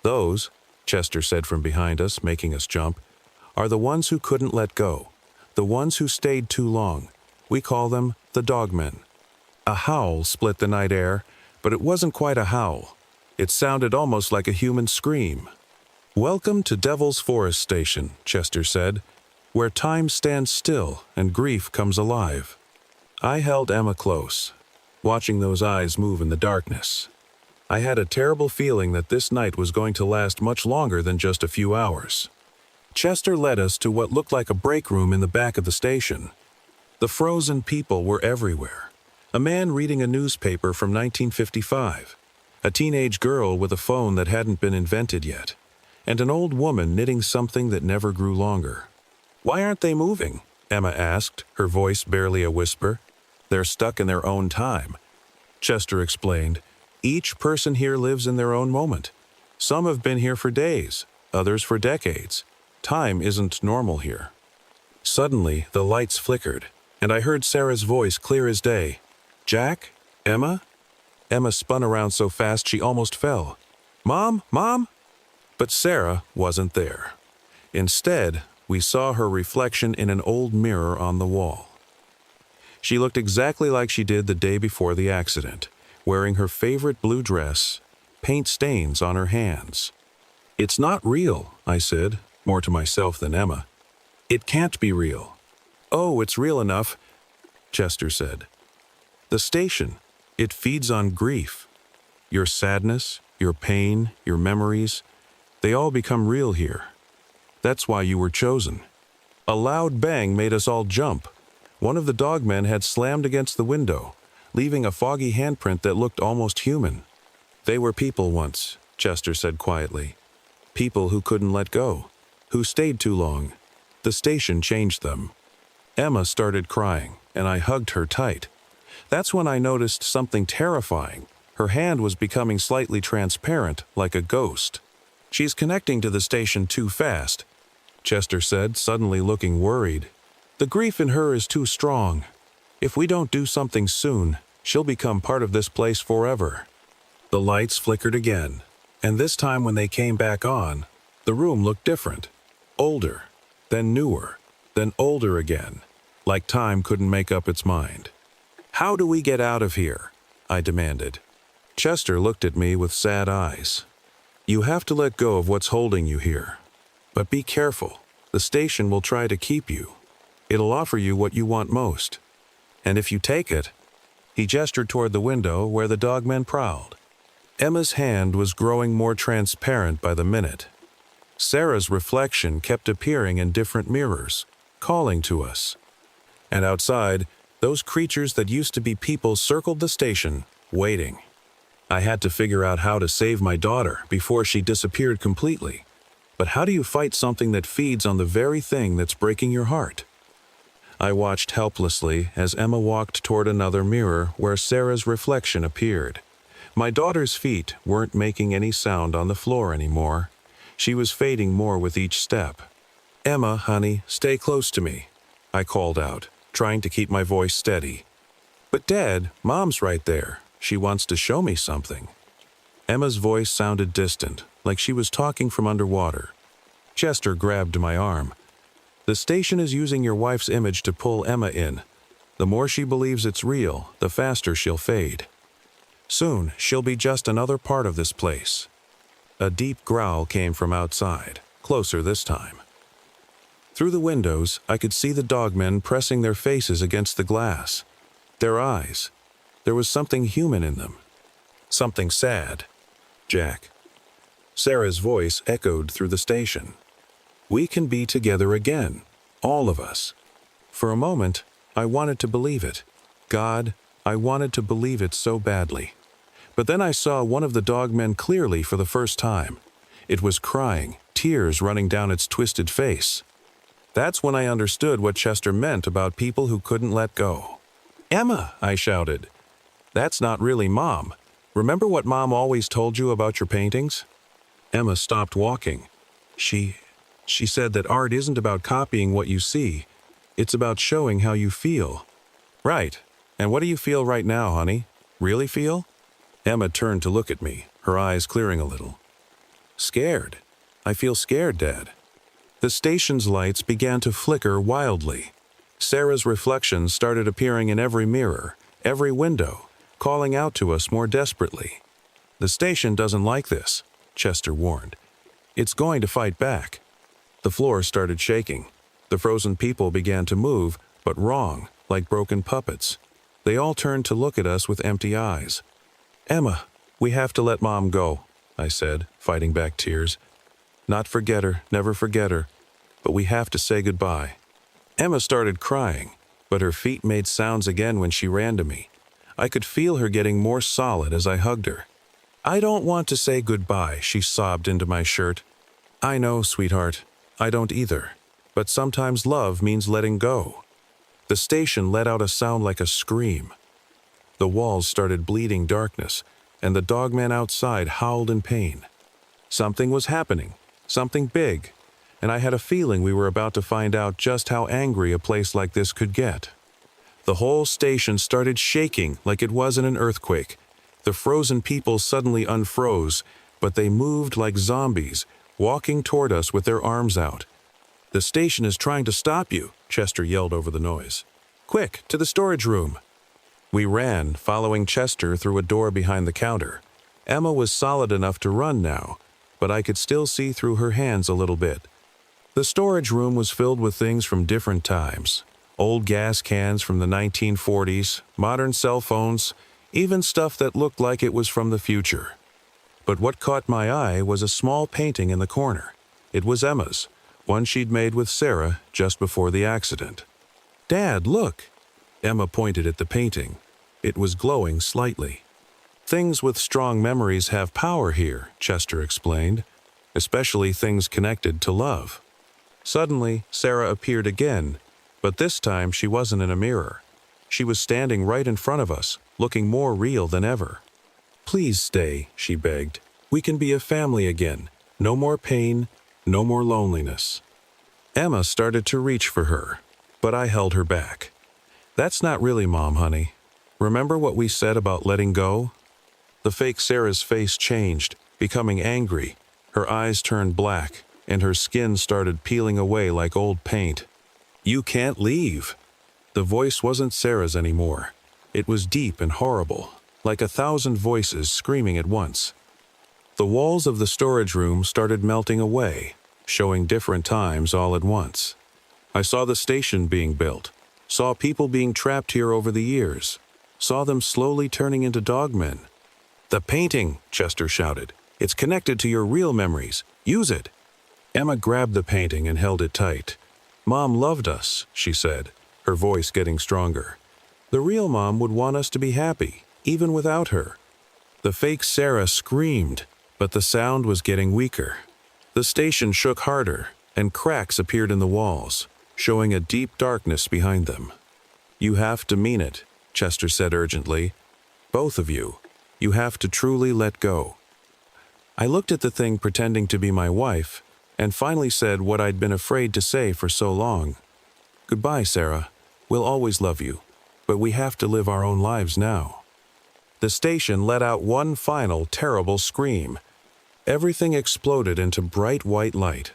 "Those," Chester said from behind us, making us jump, "are the ones who couldn't let go, the ones who stayed too long. We call them the Dogmen." A howl split the night air, but it wasn't quite a howl. It sounded almost like a human scream. "Welcome to Devil's Forest Station," Chester said, "where time stands still and grief comes alive." I held Emma close, watching those eyes move in the darkness. I had a terrible feeling that this night was going to last much longer than just a few hours. Chester led us to what looked like a break room in the back of the station. The frozen people were everywhere. A man reading a newspaper from 1955, a teenage girl with a phone that hadn't been invented yet, and an old woman knitting something that never grew longer. "Why aren't they moving?" Emma asked, her voice barely a whisper. "They're stuck in their own time." Chester explained, "Each person here lives in their own moment. Some have been here for days, others for decades. Time isn't normal here." Suddenly, the lights flickered, and I heard Sarah's voice clear as day. "Jack? Emma?" Emma spun around so fast she almost fell. "Mom? Mom?" But Sarah wasn't there. Instead, we saw her reflection in an old mirror on the wall. She looked exactly like she did the day before the accident, wearing her favorite blue dress, paint stains on her hands. "It's not real," I said, more to myself than Emma. "It can't be real." "Oh, it's real enough," Chester said. "The station, it feeds on grief. Your sadness, your pain, your memories, they all become real here. That's why you were chosen." A loud bang made us all jump. One of the dogmen had slammed against the window, leaving a foggy handprint that looked almost human. "They were people once," Chester said quietly. "People who couldn't let go, who stayed too long. The station changed them." Emma started crying, and I hugged her tight. That's when I noticed something terrifying. Her hand was becoming slightly transparent, like a ghost. "She's connecting to the station too fast," Chester said, suddenly looking worried. "The grief in her is too strong. If we don't do something soon, she'll become part of this place forever." The lights flickered again, and this time when they came back on, the room looked different. Older, then newer, then older again, like time couldn't make up its mind. "How do we get out of here?" I demanded. Chester looked at me with sad eyes. "You have to let go of what's holding you here. But be careful. The station will try to keep you. It'll offer you what you want most. And if you take it—" He gestured toward the window where the dogmen prowled. Emma's hand was growing more transparent by the minute. Sarah's reflection kept appearing in different mirrors, calling to us. And outside, those creatures that used to be people circled the station, waiting. I had to figure out how to save my daughter before she disappeared completely. But how do you fight something that feeds on the very thing that's breaking your heart? I watched helplessly as Emma walked toward another mirror where Sarah's reflection appeared. My daughter's feet weren't making any sound on the floor anymore. She was fading more with each step. "Emma, honey, stay close to me," I called out, trying to keep my voice steady. "But Dad, Mom's right there. She wants to show me something." Emma's voice sounded distant, like she was talking from underwater. Chester grabbed my arm. "The station is using your wife's image to pull Emma in. The more she believes it's real, the faster she'll fade. Soon, she'll be just another part of this place." A deep growl came from outside, closer this time. Through the windows, I could see the dogmen pressing their faces against the glass. Their eyes. There was something human in them. Something sad. "Jack." Sarah's voice echoed through the station. "We can be together again, all of us." For a moment, I wanted to believe it. God, I wanted to believe it so badly. But then I saw one of the dogmen clearly for the first time. It was crying, tears running down its twisted face. That's when I understood what Chester meant about people who couldn't let go. "Emma," I shouted. "That's not really Mom. Remember what Mom always told you about your paintings?" Emma stopped walking. She said that art isn't about copying what you see. It's about showing how you feel. "Right. And what do you feel right now, honey? Really feel?" Emma turned to look at me, her eyes clearing a little. "Scared. I feel scared, Dad." The station's lights began to flicker wildly. Sarah's reflections started appearing in every mirror, every window, calling out to us more desperately. "The station doesn't like this," Chester warned. "It's going to fight back." The floor started shaking. The frozen people began to move, but wrong, like broken puppets. They all turned to look at us with empty eyes. "Emma, we have to let Mom go," I said, fighting back tears. "Not forget her, never forget her, but we have to say goodbye." Emma started crying, but her feet made sounds again when she ran to me. I could feel her getting more solid as I hugged her. "I don't want to say goodbye," she sobbed into my shirt. "I know, sweetheart. I don't either. But sometimes love means letting go." The station let out a sound like a scream. The walls started bleeding darkness, and the dogman outside howled in pain. Something was happening, something big, and I had a feeling we were about to find out just how angry a place like this could get. The whole station started shaking like it was in an earthquake. The frozen people suddenly unfroze, but they moved like zombies, walking toward us with their arms out. "The station is trying to stop you," Chester yelled over the noise. "Quick, to the storage room." We ran, following Chester through a door behind the counter. Emma was solid enough to run now, but I could still see through her hands a little bit. The storage room was filled with things from different times. Old gas cans from the 1940s, modern cell phones, even stuff that looked like it was from the future. But what caught my eye was a small painting in the corner. It was Emma's, one she'd made with Sarah just before the accident. "Dad, look!" Emma pointed at the painting. It was glowing slightly. "Things with strong memories have power here," Chester explained, "especially things connected to love." Suddenly, Sarah appeared again, but this time she wasn't in a mirror. She was standing right in front of us, looking more real than ever. "Please stay," she begged. "We can be a family again. No more pain, no more loneliness." Emma started to reach for her, but I held her back. "That's not really Mom, honey. Remember what we said about letting go?" The fake Sarah's face changed, becoming angry. Her eyes turned black, and her skin started peeling away like old paint. "You can't leave." The voice wasn't Sarah's anymore. It was deep and horrible, like 1,000 voices screaming at once. The walls of the storage room started melting away. showing different times all at once. I saw the station being built, saw people being trapped here over the years, saw them slowly turning into dogmen. "The painting," Chester shouted. "It's connected to your real memories. Use it." Emma grabbed the painting and held it tight. "Mom loved us," she said, her voice getting stronger. "The real Mom would want us to be happy, even without her." The fake Sarah screamed, but the sound was getting weaker. The station shook harder, and cracks appeared in the walls, showing a deep darkness behind them. "You have to mean it," Chester said urgently. "Both of you. You have to truly let go." I looked at the thing pretending to be my wife, and finally said what I'd been afraid to say for so long. "Goodbye, Sarah. We'll always love you, but we have to live our own lives now." The station let out one final terrible scream. Everything exploded into bright white light.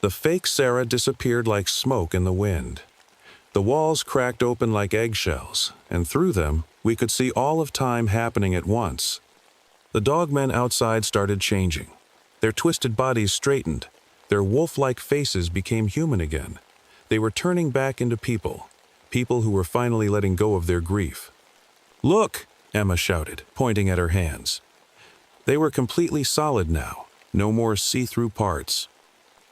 The fake Sarah disappeared like smoke in the wind. The walls cracked open like eggshells, and through them we could see all of time happening at once. The dogmen outside started changing. Their twisted bodies straightened. Their wolf-like faces became human again. They were turning back into people, people who were finally letting go of their grief. "Look!" Emma shouted, pointing at her hands. They were completely solid now, no more see-through parts.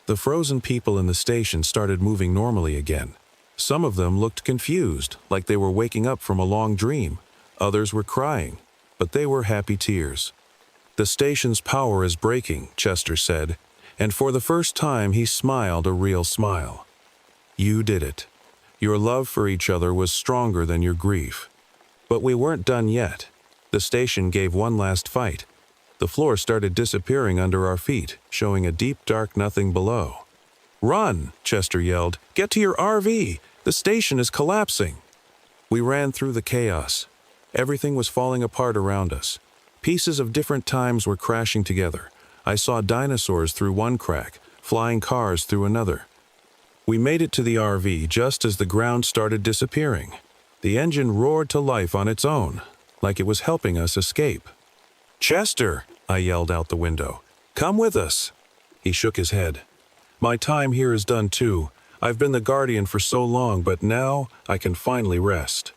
The frozen people in the station started moving normally again. Some of them looked confused, like they were waking up from a long dream. Others were crying, but they were happy tears. "The station's power is breaking," Chester said, and for the first time he smiled a real smile. "You did it. Your love for each other was stronger than your grief." But we weren't done yet. The station gave one last fight. The floor started disappearing under our feet, showing a deep, dark nothing below. "Run!" Chester yelled. "Get to your RV! The station is collapsing!" We ran through the chaos. Everything was falling apart around us. Pieces of different times were crashing together. I saw dinosaurs through one crack, flying cars through another. We made it to the RV just as the ground started disappearing. The engine roared to life on its own, like it was helping us escape. "Chester!" I yelled out the window. "Come with us!" He shook his head. "My time here is done too. I've been the guardian for so long, but now I can finally rest."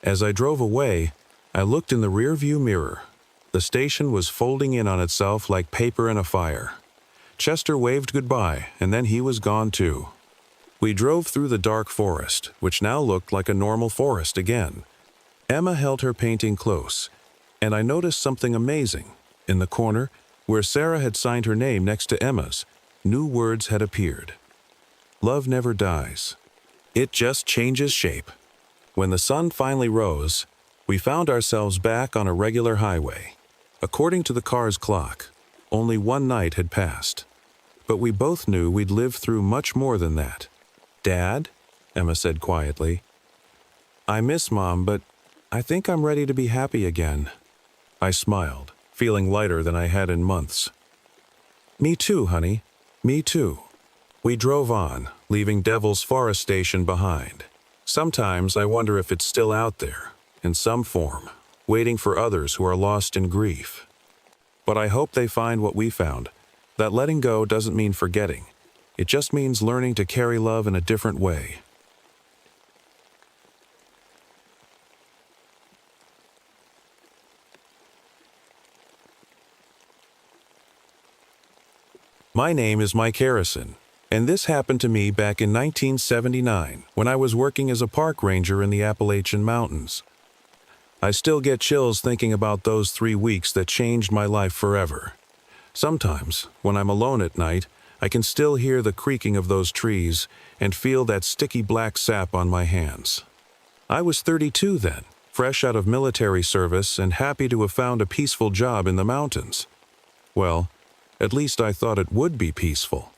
As I drove away, I looked in the rearview mirror. The station was folding in on itself like paper in a fire. Chester waved goodbye, and then he was gone too. We drove through the dark forest, which now looked like a normal forest again. Emma held her painting close, and I noticed something amazing. In the corner, where Sarah had signed her name next to Emma's, new words had appeared. "Love never dies. It just changes shape." When the sun finally rose, we found ourselves back on a regular highway. According to the car's clock, only one night had passed. But we both knew we'd lived through much more than that. "Dad?" Emma said quietly. "I miss Mom, but I think I'm ready to be happy again." I smiled, feeling lighter than I had in months. "Me too, honey. Me too." We drove on, leaving Devil's Forest Station behind. Sometimes I wonder if it's still out there, in some form, waiting for others who are lost in grief. But I hope they find what we found, that letting go doesn't mean forgetting. It just means learning to carry love in a different way. My name is Mike Harrison, and this happened to me back in 1979 when I was working as a park ranger in the Appalachian Mountains. I still get chills thinking about those 3 weeks that changed my life forever. Sometimes, when I'm alone at night, I can still hear the creaking of those trees and feel that sticky black sap on my hands. I was 32 then, fresh out of military service and happy to have found a peaceful job in the mountains. Well, at least I thought it would be peaceful.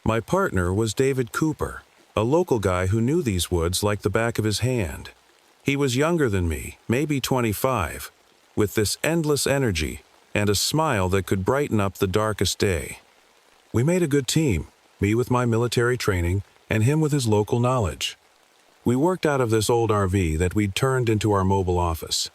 My partner was David Cooper, a local guy who knew these woods like the back of his hand. He was younger than me, maybe 25, with this endless energy and a smile that could brighten up the darkest day. We made a good team, me with my military training and him with his local knowledge. We worked out of this old RV that we'd turned into our mobile office.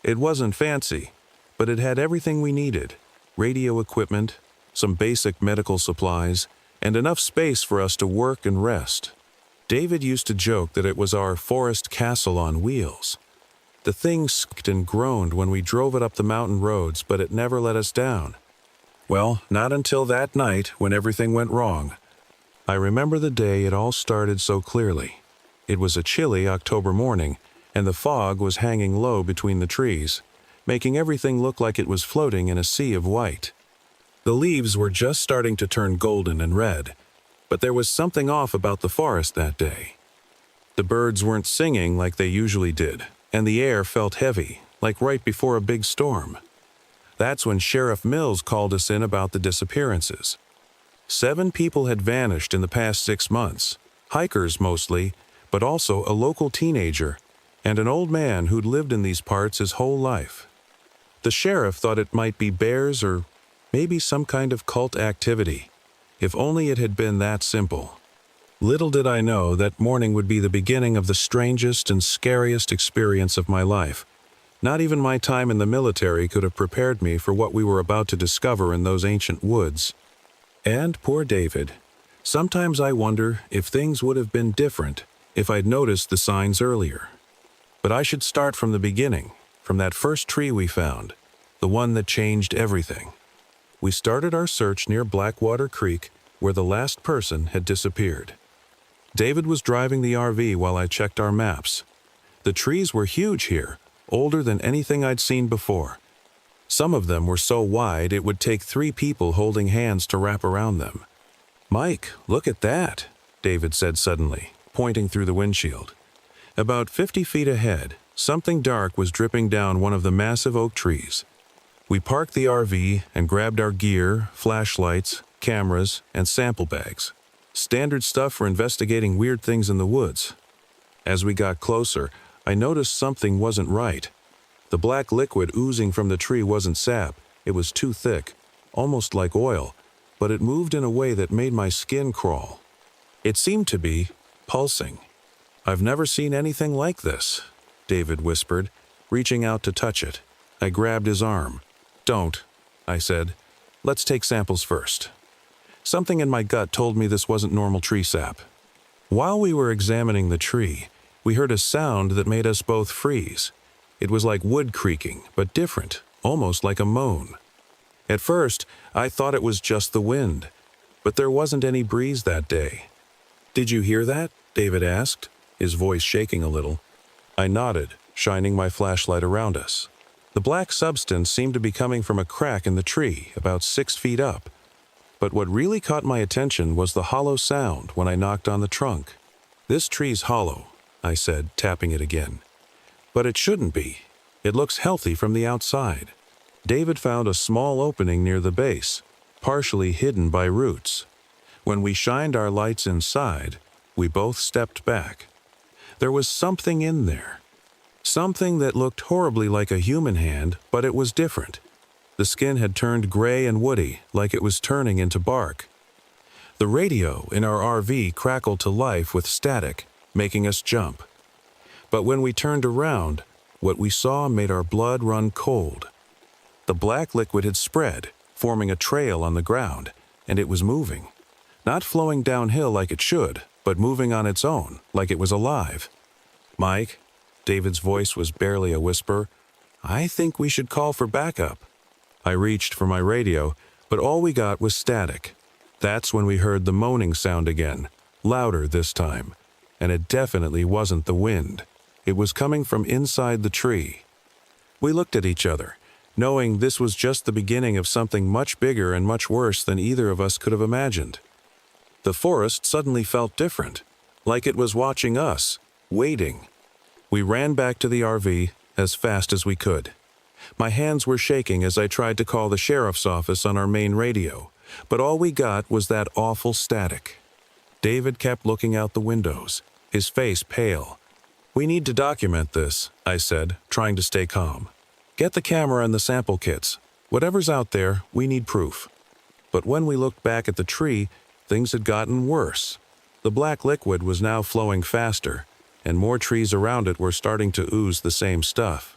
It wasn't fancy, but it had everything we needed: radio equipment, some basic medical supplies, and enough space for us to work and rest. David used to joke that it was our forest castle on wheels. The thing squeaked and groaned when we drove it up the mountain roads, but it never let us down. Well, not until that night when everything went wrong. I remember the day it all started so clearly. It was a chilly October morning, and the fog was hanging low between the trees, making everything look like it was floating in a sea of white. The leaves were just starting to turn golden and red, but there was something off about the forest that day. The birds weren't singing like they usually did, and the air felt heavy, like right before a big storm. That's when Sheriff Mills called us in about the disappearances. 7 people had vanished in the past 6 months, hikers mostly, but also a local teenager and an old man who'd lived in these parts his whole life. The sheriff thought it might be bears or maybe some kind of cult activity, if only it had been that simple. Little did I know that morning would be the beginning of the strangest and scariest experience of my life. Not even my time in the military could have prepared me for what we were about to discover in those ancient woods. And poor David. Sometimes I wonder if things would have been different if I'd noticed the signs earlier. But I should start from the beginning, from that first tree we found, the one that changed everything. We started our search near Blackwater Creek, where the last person had disappeared. David was driving the RV while I checked our maps. The trees were huge here, older than anything I'd seen before. Some of them were so wide it would take 3 people holding hands to wrap around them. "Mike, look at that," David said suddenly, pointing through the windshield. About 50 feet ahead, something dark was dripping down one of the massive oak trees. We parked the RV and grabbed our gear, flashlights, cameras, and sample bags. Standard stuff for investigating weird things in the woods. As we got closer, I noticed something wasn't right. The black liquid oozing from the tree wasn't sap, it was too thick, almost like oil, but it moved in a way that made my skin crawl. It seemed to be pulsing. "I've never seen anything like this," David whispered, reaching out to touch it. I grabbed his arm. "Don't," I said. "Let's take samples first." Something in my gut told me this wasn't normal tree sap. While we were examining the tree, we heard a sound that made us both freeze. It was like wood creaking, but different, almost like a moan. At first, I thought it was just the wind, but there wasn't any breeze that day. "Did you hear that?" David asked, his voice shaking a little. I nodded, shining my flashlight around us. The black substance seemed to be coming from a crack in the tree, about 6 feet up. But what really caught my attention was the hollow sound when I knocked on the trunk. "This tree's hollow," I said, tapping it again. "But it shouldn't be. It looks healthy from the outside." David found a small opening near the base, partially hidden by roots. When we shined our lights inside, we both stepped back. There was something in there. Something that looked horribly like a human hand, but it was different. The skin had turned gray and woody, like it was turning into bark. The radio in our RV crackled to life with static, making us jump. But when we turned around, what we saw made our blood run cold. The black liquid had spread, forming a trail on the ground, and it was moving. Not flowing downhill like it should, but moving on its own, like it was alive. "Mike," David's voice was barely a whisper, "I think we should call for backup." I reached for my radio, but all we got was static. That's when we heard the moaning sound again, louder this time, and it definitely wasn't the wind. It was coming from inside the tree. We looked at each other, knowing this was just the beginning of something much bigger and much worse than either of us could have imagined. The forest suddenly felt different, like it was watching us, waiting. We ran back to the RV as fast as we could. My hands were shaking as I tried to call the sheriff's office on our main radio, but all we got was that awful static. David kept looking out the windows, his face pale. "We need to document this," I said, trying to stay calm. "Get the camera and the sample kits. Whatever's out there, we need proof." But when we looked back at the tree, things had gotten worse. The black liquid was now flowing faster, and more trees around it were starting to ooze the same stuff.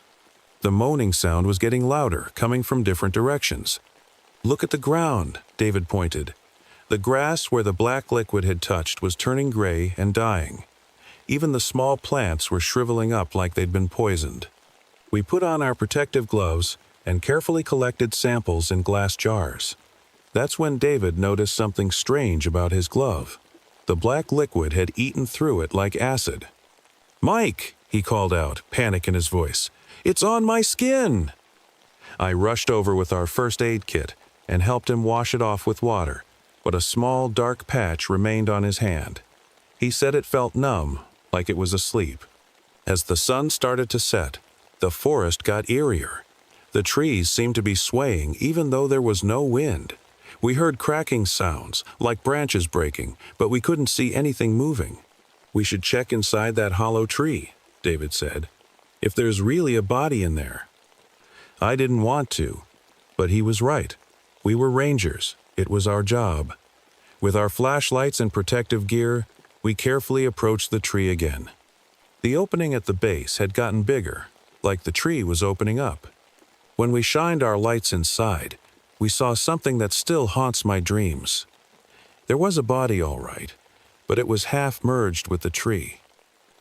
The moaning sound was getting louder, coming from different directions. "Look at the ground," David pointed. The grass where the black liquid had touched was turning gray and dying. Even the small plants were shriveling up like they'd been poisoned. We put on our protective gloves and carefully collected samples in glass jars. That's when David noticed something strange about his glove. The black liquid had eaten through it like acid. "Mike!" he called out, panic in his voice. "It's on my skin!" I rushed over with our first aid kit and helped him wash it off with water, but a small dark patch remained on his hand. He said it felt numb, like it was asleep. As the sun started to set, the forest got eerier. The trees seemed to be swaying even though there was no wind. We heard cracking sounds, like branches breaking, but we couldn't see anything moving. "We should check inside that hollow tree," David said. "If there's really a body in there." I didn't want to, but he was right. We were rangers. It was our job. With our flashlights and protective gear, we carefully approached the tree again. The opening at the base had gotten bigger, like the tree was opening up. When we shined our lights inside, we saw something that still haunts my dreams. There was a body, all right, but it was half merged with the tree.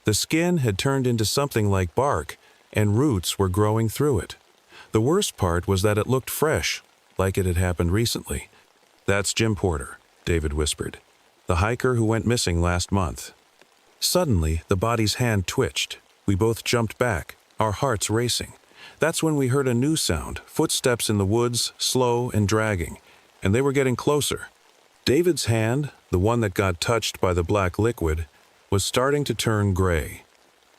The skin had turned into something like bark, and roots were growing through it. The worst part was that it looked fresh, like it had happened recently. "That's Jim Porter," David whispered, "the hiker who went missing last month." Suddenly, the body's hand twitched. We both jumped back, our hearts racing. That's when we heard a new sound, footsteps in the woods, slow and dragging, and they were getting closer. David's hand, the one that got touched by the black liquid, was starting to turn gray.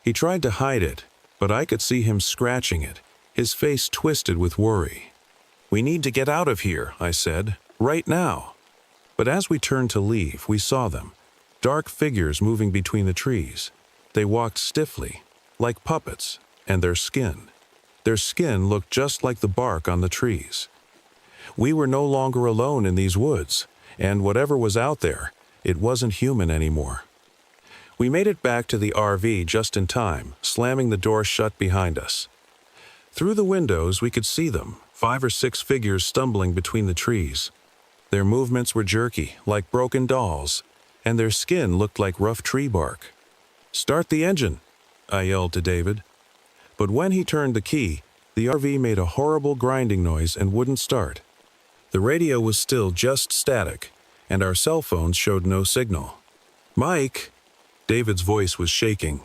He tried to hide it, but I could see him scratching it, his face twisted with worry. "We need to get out of here," I said, "right now." But as we turned to leave, we saw them, dark figures moving between the trees. They walked stiffly, like puppets, and their skin looked just like the bark on the trees. We were no longer alone in these woods, and whatever was out there, it wasn't human anymore. We made it back to the RV just in time, slamming the door shut behind us. Through the windows, we could see them, 5 or 6 figures stumbling between the trees. Their movements were jerky, like broken dolls, and their skin looked like rough tree bark. "Start the engine," I yelled to David. But when he turned the key, the RV made a horrible grinding noise and wouldn't start. The radio was still just static, and our cell phones showed no signal. "Mike!" David's voice was shaking.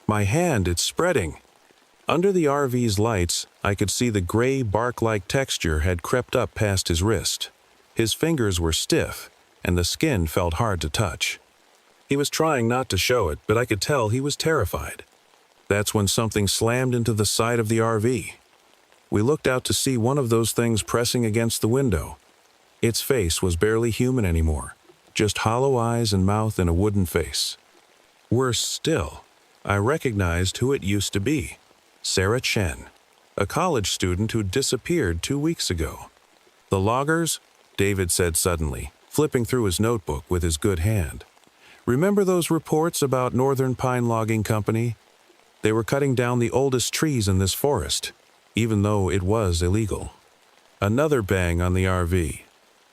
"My hand, it's spreading." Under the RV's lights, I could see the gray bark-like texture had crept up past his wrist. His fingers were stiff, and the skin felt hard to touch. He was trying not to show it, but I could tell he was terrified. That's when something slammed into the side of the RV. We looked out to see one of those things pressing against the window. Its face was barely human anymore, just hollow eyes and mouth and a wooden face. Worse still, I recognized who it used to be. Sarah Chen, a college student who'd disappeared 2 weeks ago. "The loggers?" David said suddenly, flipping through his notebook with his good hand. "Remember those reports about Northern Pine Logging Company? They were cutting down the oldest trees in this forest, even though it was illegal." Another bang on the RV.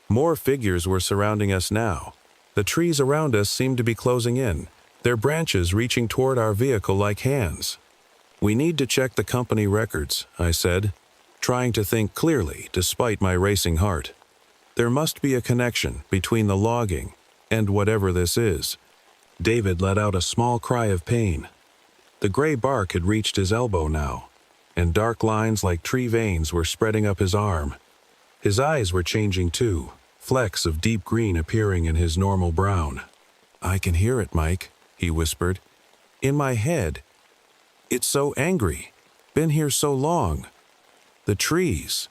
More figures were surrounding us now. The trees around us seemed to be closing in, their branches reaching toward our vehicle like hands. "We need to check the company records," I said, trying to think clearly despite my racing heart. There must be a connection between the logging and whatever this is. David let out a small cry of pain. The gray bark had reached his elbow now, and dark lines like tree veins were spreading up his arm. His eyes were changing too, flecks of deep green appearing in his normal brown. "I can hear it, Mike," he whispered. "In my head. It's so angry. Been here so long. The trees.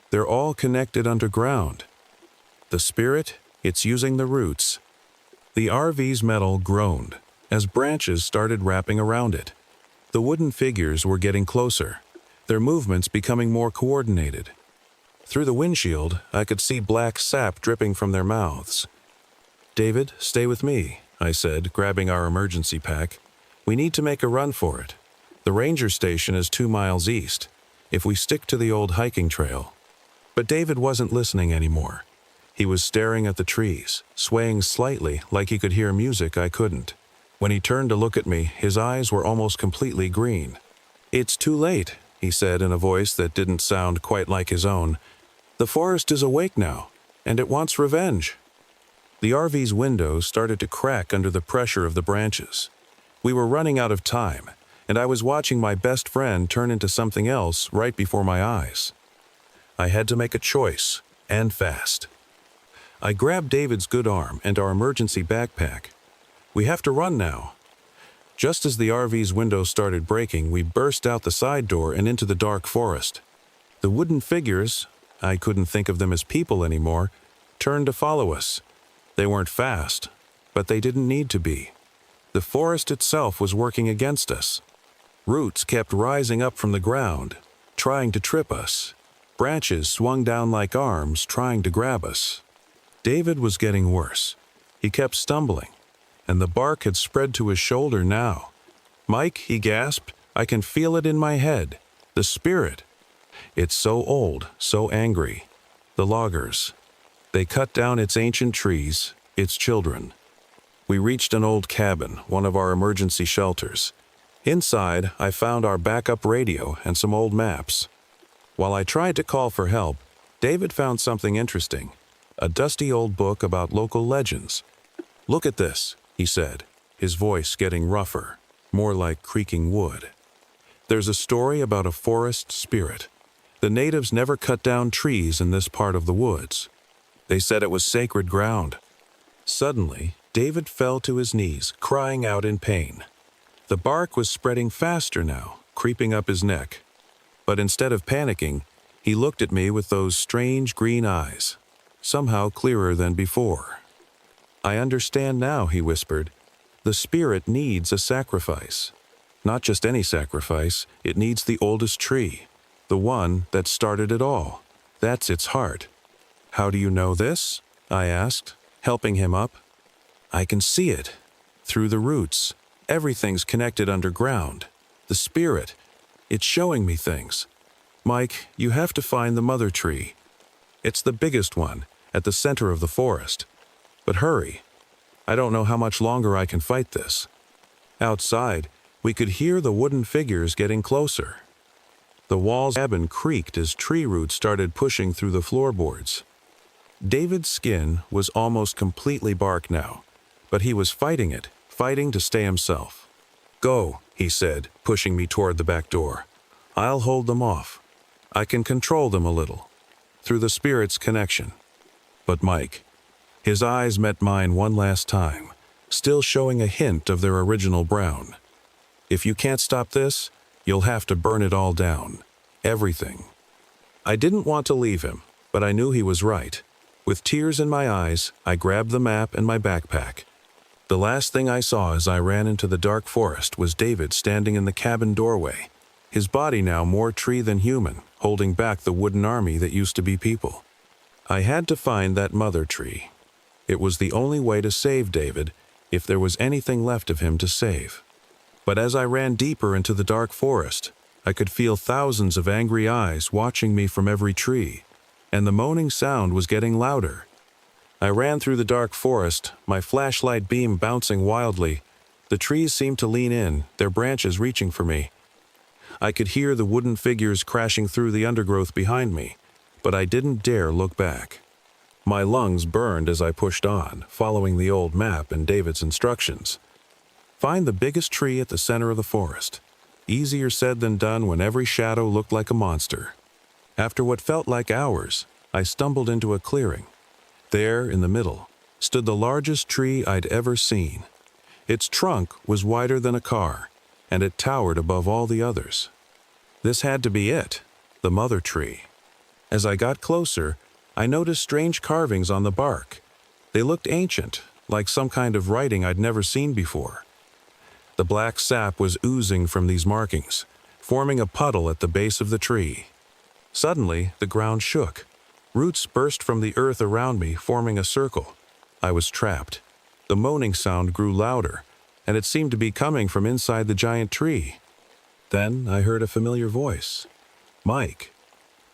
They're all connected underground. The spirit, it's using the roots." The RV's metal groaned as branches started wrapping around it. The wooden figures were getting closer, their movements becoming more coordinated. Through the windshield, I could see black sap dripping from their mouths. "David, stay with me," I said, grabbing our emergency pack. "We need to make a run for it. The ranger station is 2 miles east, if we stick to the old hiking trail." But David wasn't listening anymore. He was staring at the trees, swaying slightly like he could hear music I couldn't. When he turned to look at me, his eyes were almost completely green. "It's too late," he said in a voice that didn't sound quite like his own. "The forest is awake now, and it wants revenge." The RV's windows started to crack under the pressure of the branches. We were running out of time, and I was watching my best friend turn into something else right before my eyes. I had to make a choice, and fast. I grabbed David's good arm and our emergency backpack. "We have to run now." Just as the RV's windows started breaking, we burst out the side door and into the dark forest. The wooden figures, I couldn't think of them as people anymore, turned to follow us. They weren't fast, but they didn't need to be. The forest itself was working against us. Roots kept rising up from the ground, trying to trip us. Branches swung down like arms, trying to grab us. David was getting worse. He kept stumbling, and the bark had spread to his shoulder now. "Mike," he gasped, "I can feel it in my head. The spirit. It's so old, so angry. The loggers. They cut down its ancient trees, its children." We reached an old cabin, one of our emergency shelters. Inside, I found our backup radio and some old maps. While I tried to call for help, David found something interesting, a dusty old book about local legends. "Look at this," he said, his voice getting rougher, more like creaking wood. "There's a story about a forest spirit. The natives never cut down trees in this part of the woods. They said it was sacred ground." Suddenly, David fell to his knees, crying out in pain. The bark was spreading faster now, creeping up his neck. But instead of panicking, he looked at me with those strange green eyes, somehow clearer than before. "I understand now," he whispered. "The spirit needs a sacrifice. Not just any sacrifice, it needs the oldest tree, the one that started it all. That's its heart." "How do you know this?" I asked, helping him up. "I can see it. Through the roots. Everything's connected underground. The spirit. It's showing me things. Mike, you have to find the mother tree. It's the biggest one, at the center of the forest. But hurry. I don't know how much longer I can fight this." Outside, we could hear the wooden figures getting closer. The walls of the cabin creaked as tree roots started pushing through the floorboards. David's skin was almost completely bark now, but he was fighting it, fighting to stay himself. "Go," he said, pushing me toward the back door. "I'll hold them off. I can control them a little, through the spirit's connection." But Mike, his eyes met mine one last time, still showing a hint of their original brown. "If you can't stop this, you'll have to burn it all down. Everything." I didn't want to leave him, but I knew he was right. With tears in my eyes, I grabbed the map and my backpack. The last thing I saw as I ran into the dark forest was David standing in the cabin doorway, his body now more tree than human, holding back the wooden army that used to be people. I had to find that mother tree. It was the only way to save David, if there was anything left of him to save. But as I ran deeper into the dark forest, I could feel thousands of angry eyes watching me from every tree, and the moaning sound was getting louder. I ran through the dark forest, my flashlight beam bouncing wildly. The trees seemed to lean in, their branches reaching for me. I could hear the wooden figures crashing through the undergrowth behind me, but I didn't dare look back. My lungs burned as I pushed on, following the old map and David's instructions. Find the biggest tree at the center of the forest. Easier said than done when every shadow looked like a monster. After what felt like hours, I stumbled into a clearing. There, in the middle, stood the largest tree I'd ever seen. Its trunk was wider than a car, and it towered above all the others. This had to be it, the mother tree. As I got closer, I noticed strange carvings on the bark. They looked ancient, like some kind of writing I'd never seen before. The black sap was oozing from these markings, forming a puddle at the base of the tree. Suddenly, the ground shook. Roots burst from the earth around me, forming a circle. I was trapped. The moaning sound grew louder, and it seemed to be coming from inside the giant tree. Then I heard a familiar voice. Mike.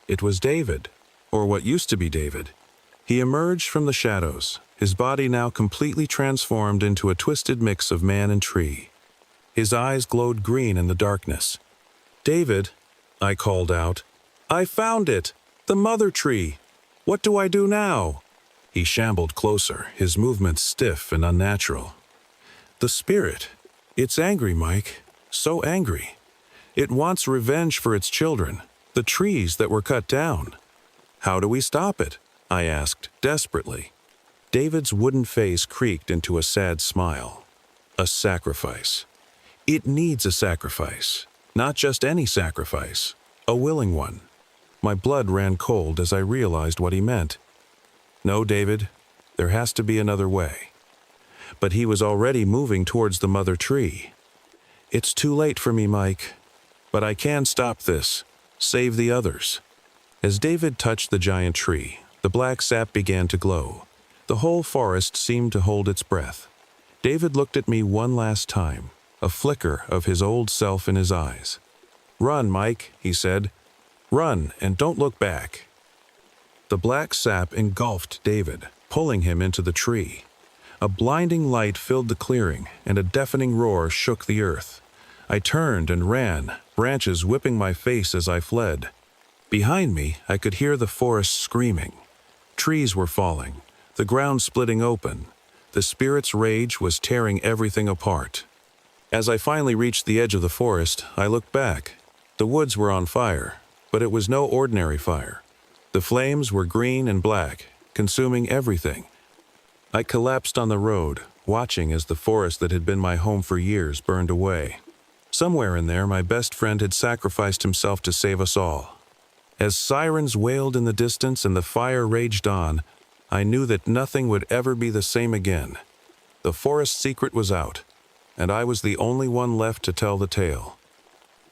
It was David, or what used to be David. He emerged from the shadows, his body now completely transformed into a twisted mix of man and tree. His eyes glowed green in the darkness. "David," I called out, "I found it! The mother tree! What do I do now?" He shambled closer, his movements stiff and unnatural. "The spirit. It's angry, Mike. So angry. It wants revenge for its children, the trees that were cut down." "How do we stop it?" I asked, desperately. David's wooden face creaked into a sad smile. "A sacrifice. It needs a sacrifice. Not just any sacrifice. A willing one." My blood ran cold as I realized what he meant. "No, David, there has to be another way." But he was already moving towards the mother tree. "It's too late for me, Mike. But I can stop this. Save the others." As David touched the giant tree, the black sap began to glow. The whole forest seemed to hold its breath. David looked at me one last time, a flicker of his old self in his eyes. "Run, Mike," he said. "Run, and don't look back." The black sap engulfed David, pulling him into the tree. A blinding light filled the clearing, and a deafening roar shook the earth. I turned and ran, branches whipping my face as I fled. Behind me, I could hear the forest screaming. Trees were falling, the ground splitting open. The spirit's rage was tearing everything apart. As I finally reached the edge of the forest, I looked back. The woods were on fire, but it was no ordinary fire. The flames were green and black, consuming everything. I collapsed on the road, watching as the forest that had been my home for years burned away. Somewhere in there, my best friend had sacrificed himself to save us all. As sirens wailed in the distance and the fire raged on, I knew that nothing would ever be the same again. The forest's secret was out, and I was the only one left to tell the tale.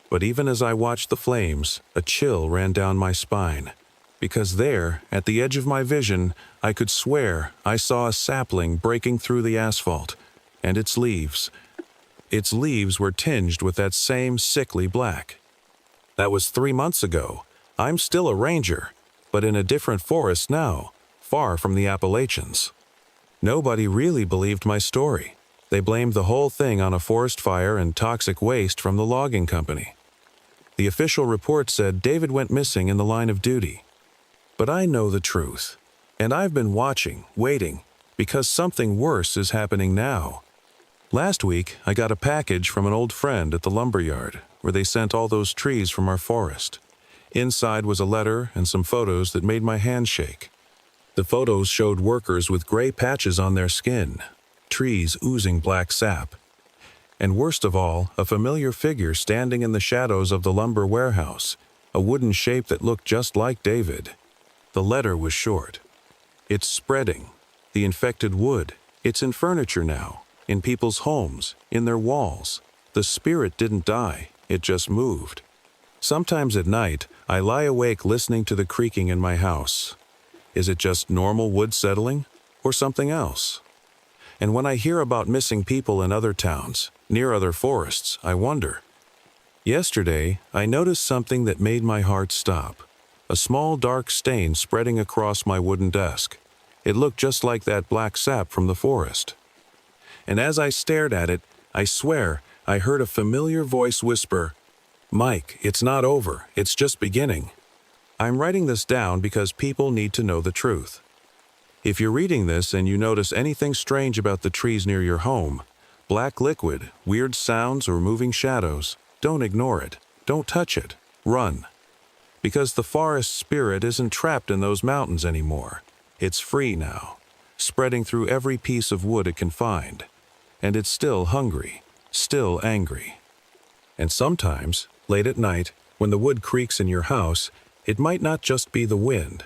But even as I watched the flames, a chill ran down my spine, because there, at the edge of my vision, I could swear I saw a sapling breaking through the asphalt, and its leaves were tinged with that same sickly black. That was 3 months ago. I'm still a ranger, but in a different forest now, far from the Appalachians. Nobody really believed my story. They blamed the whole thing on a forest fire and toxic waste from the logging company. The official report said David went missing in the line of duty. But I know the truth, and I've been watching, waiting, because something worse is happening now. Last week, I got a package from an old friend at the lumberyard, where they sent all those trees from our forest. Inside was a letter and some photos that made my hands shake. The photos showed workers with gray patches on their skin, trees oozing black sap. And worst of all, a familiar figure standing in the shadows of the lumber warehouse, a wooden shape that looked just like David. The letter was short. "It's spreading. The infected wood. It's in furniture now, in people's homes, in their walls. The spirit didn't die, it just moved. Sometimes at night, I lie awake listening to the creaking in my house. Is it just normal wood settling, or something else? And when I hear about missing people in other towns, near other forests, I wonder. Yesterday, I noticed something that made my heart stop. A small dark stain spreading across my wooden desk. It looked just like that black sap from the forest. And as I stared at it, I swear I heard a familiar voice whisper, "Mike, it's not over, it's just beginning." I'm writing this down because people need to know the truth. If you're reading this and you notice anything strange about the trees near your home, black liquid, weird sounds, or moving shadows, don't ignore it. Don't touch it. Run. Because the forest spirit isn't trapped in those mountains anymore. It's free now, spreading through every piece of wood it can find. And it's still hungry, still angry. And sometimes, late at night, when the wood creaks in your house, it might not just be the wind.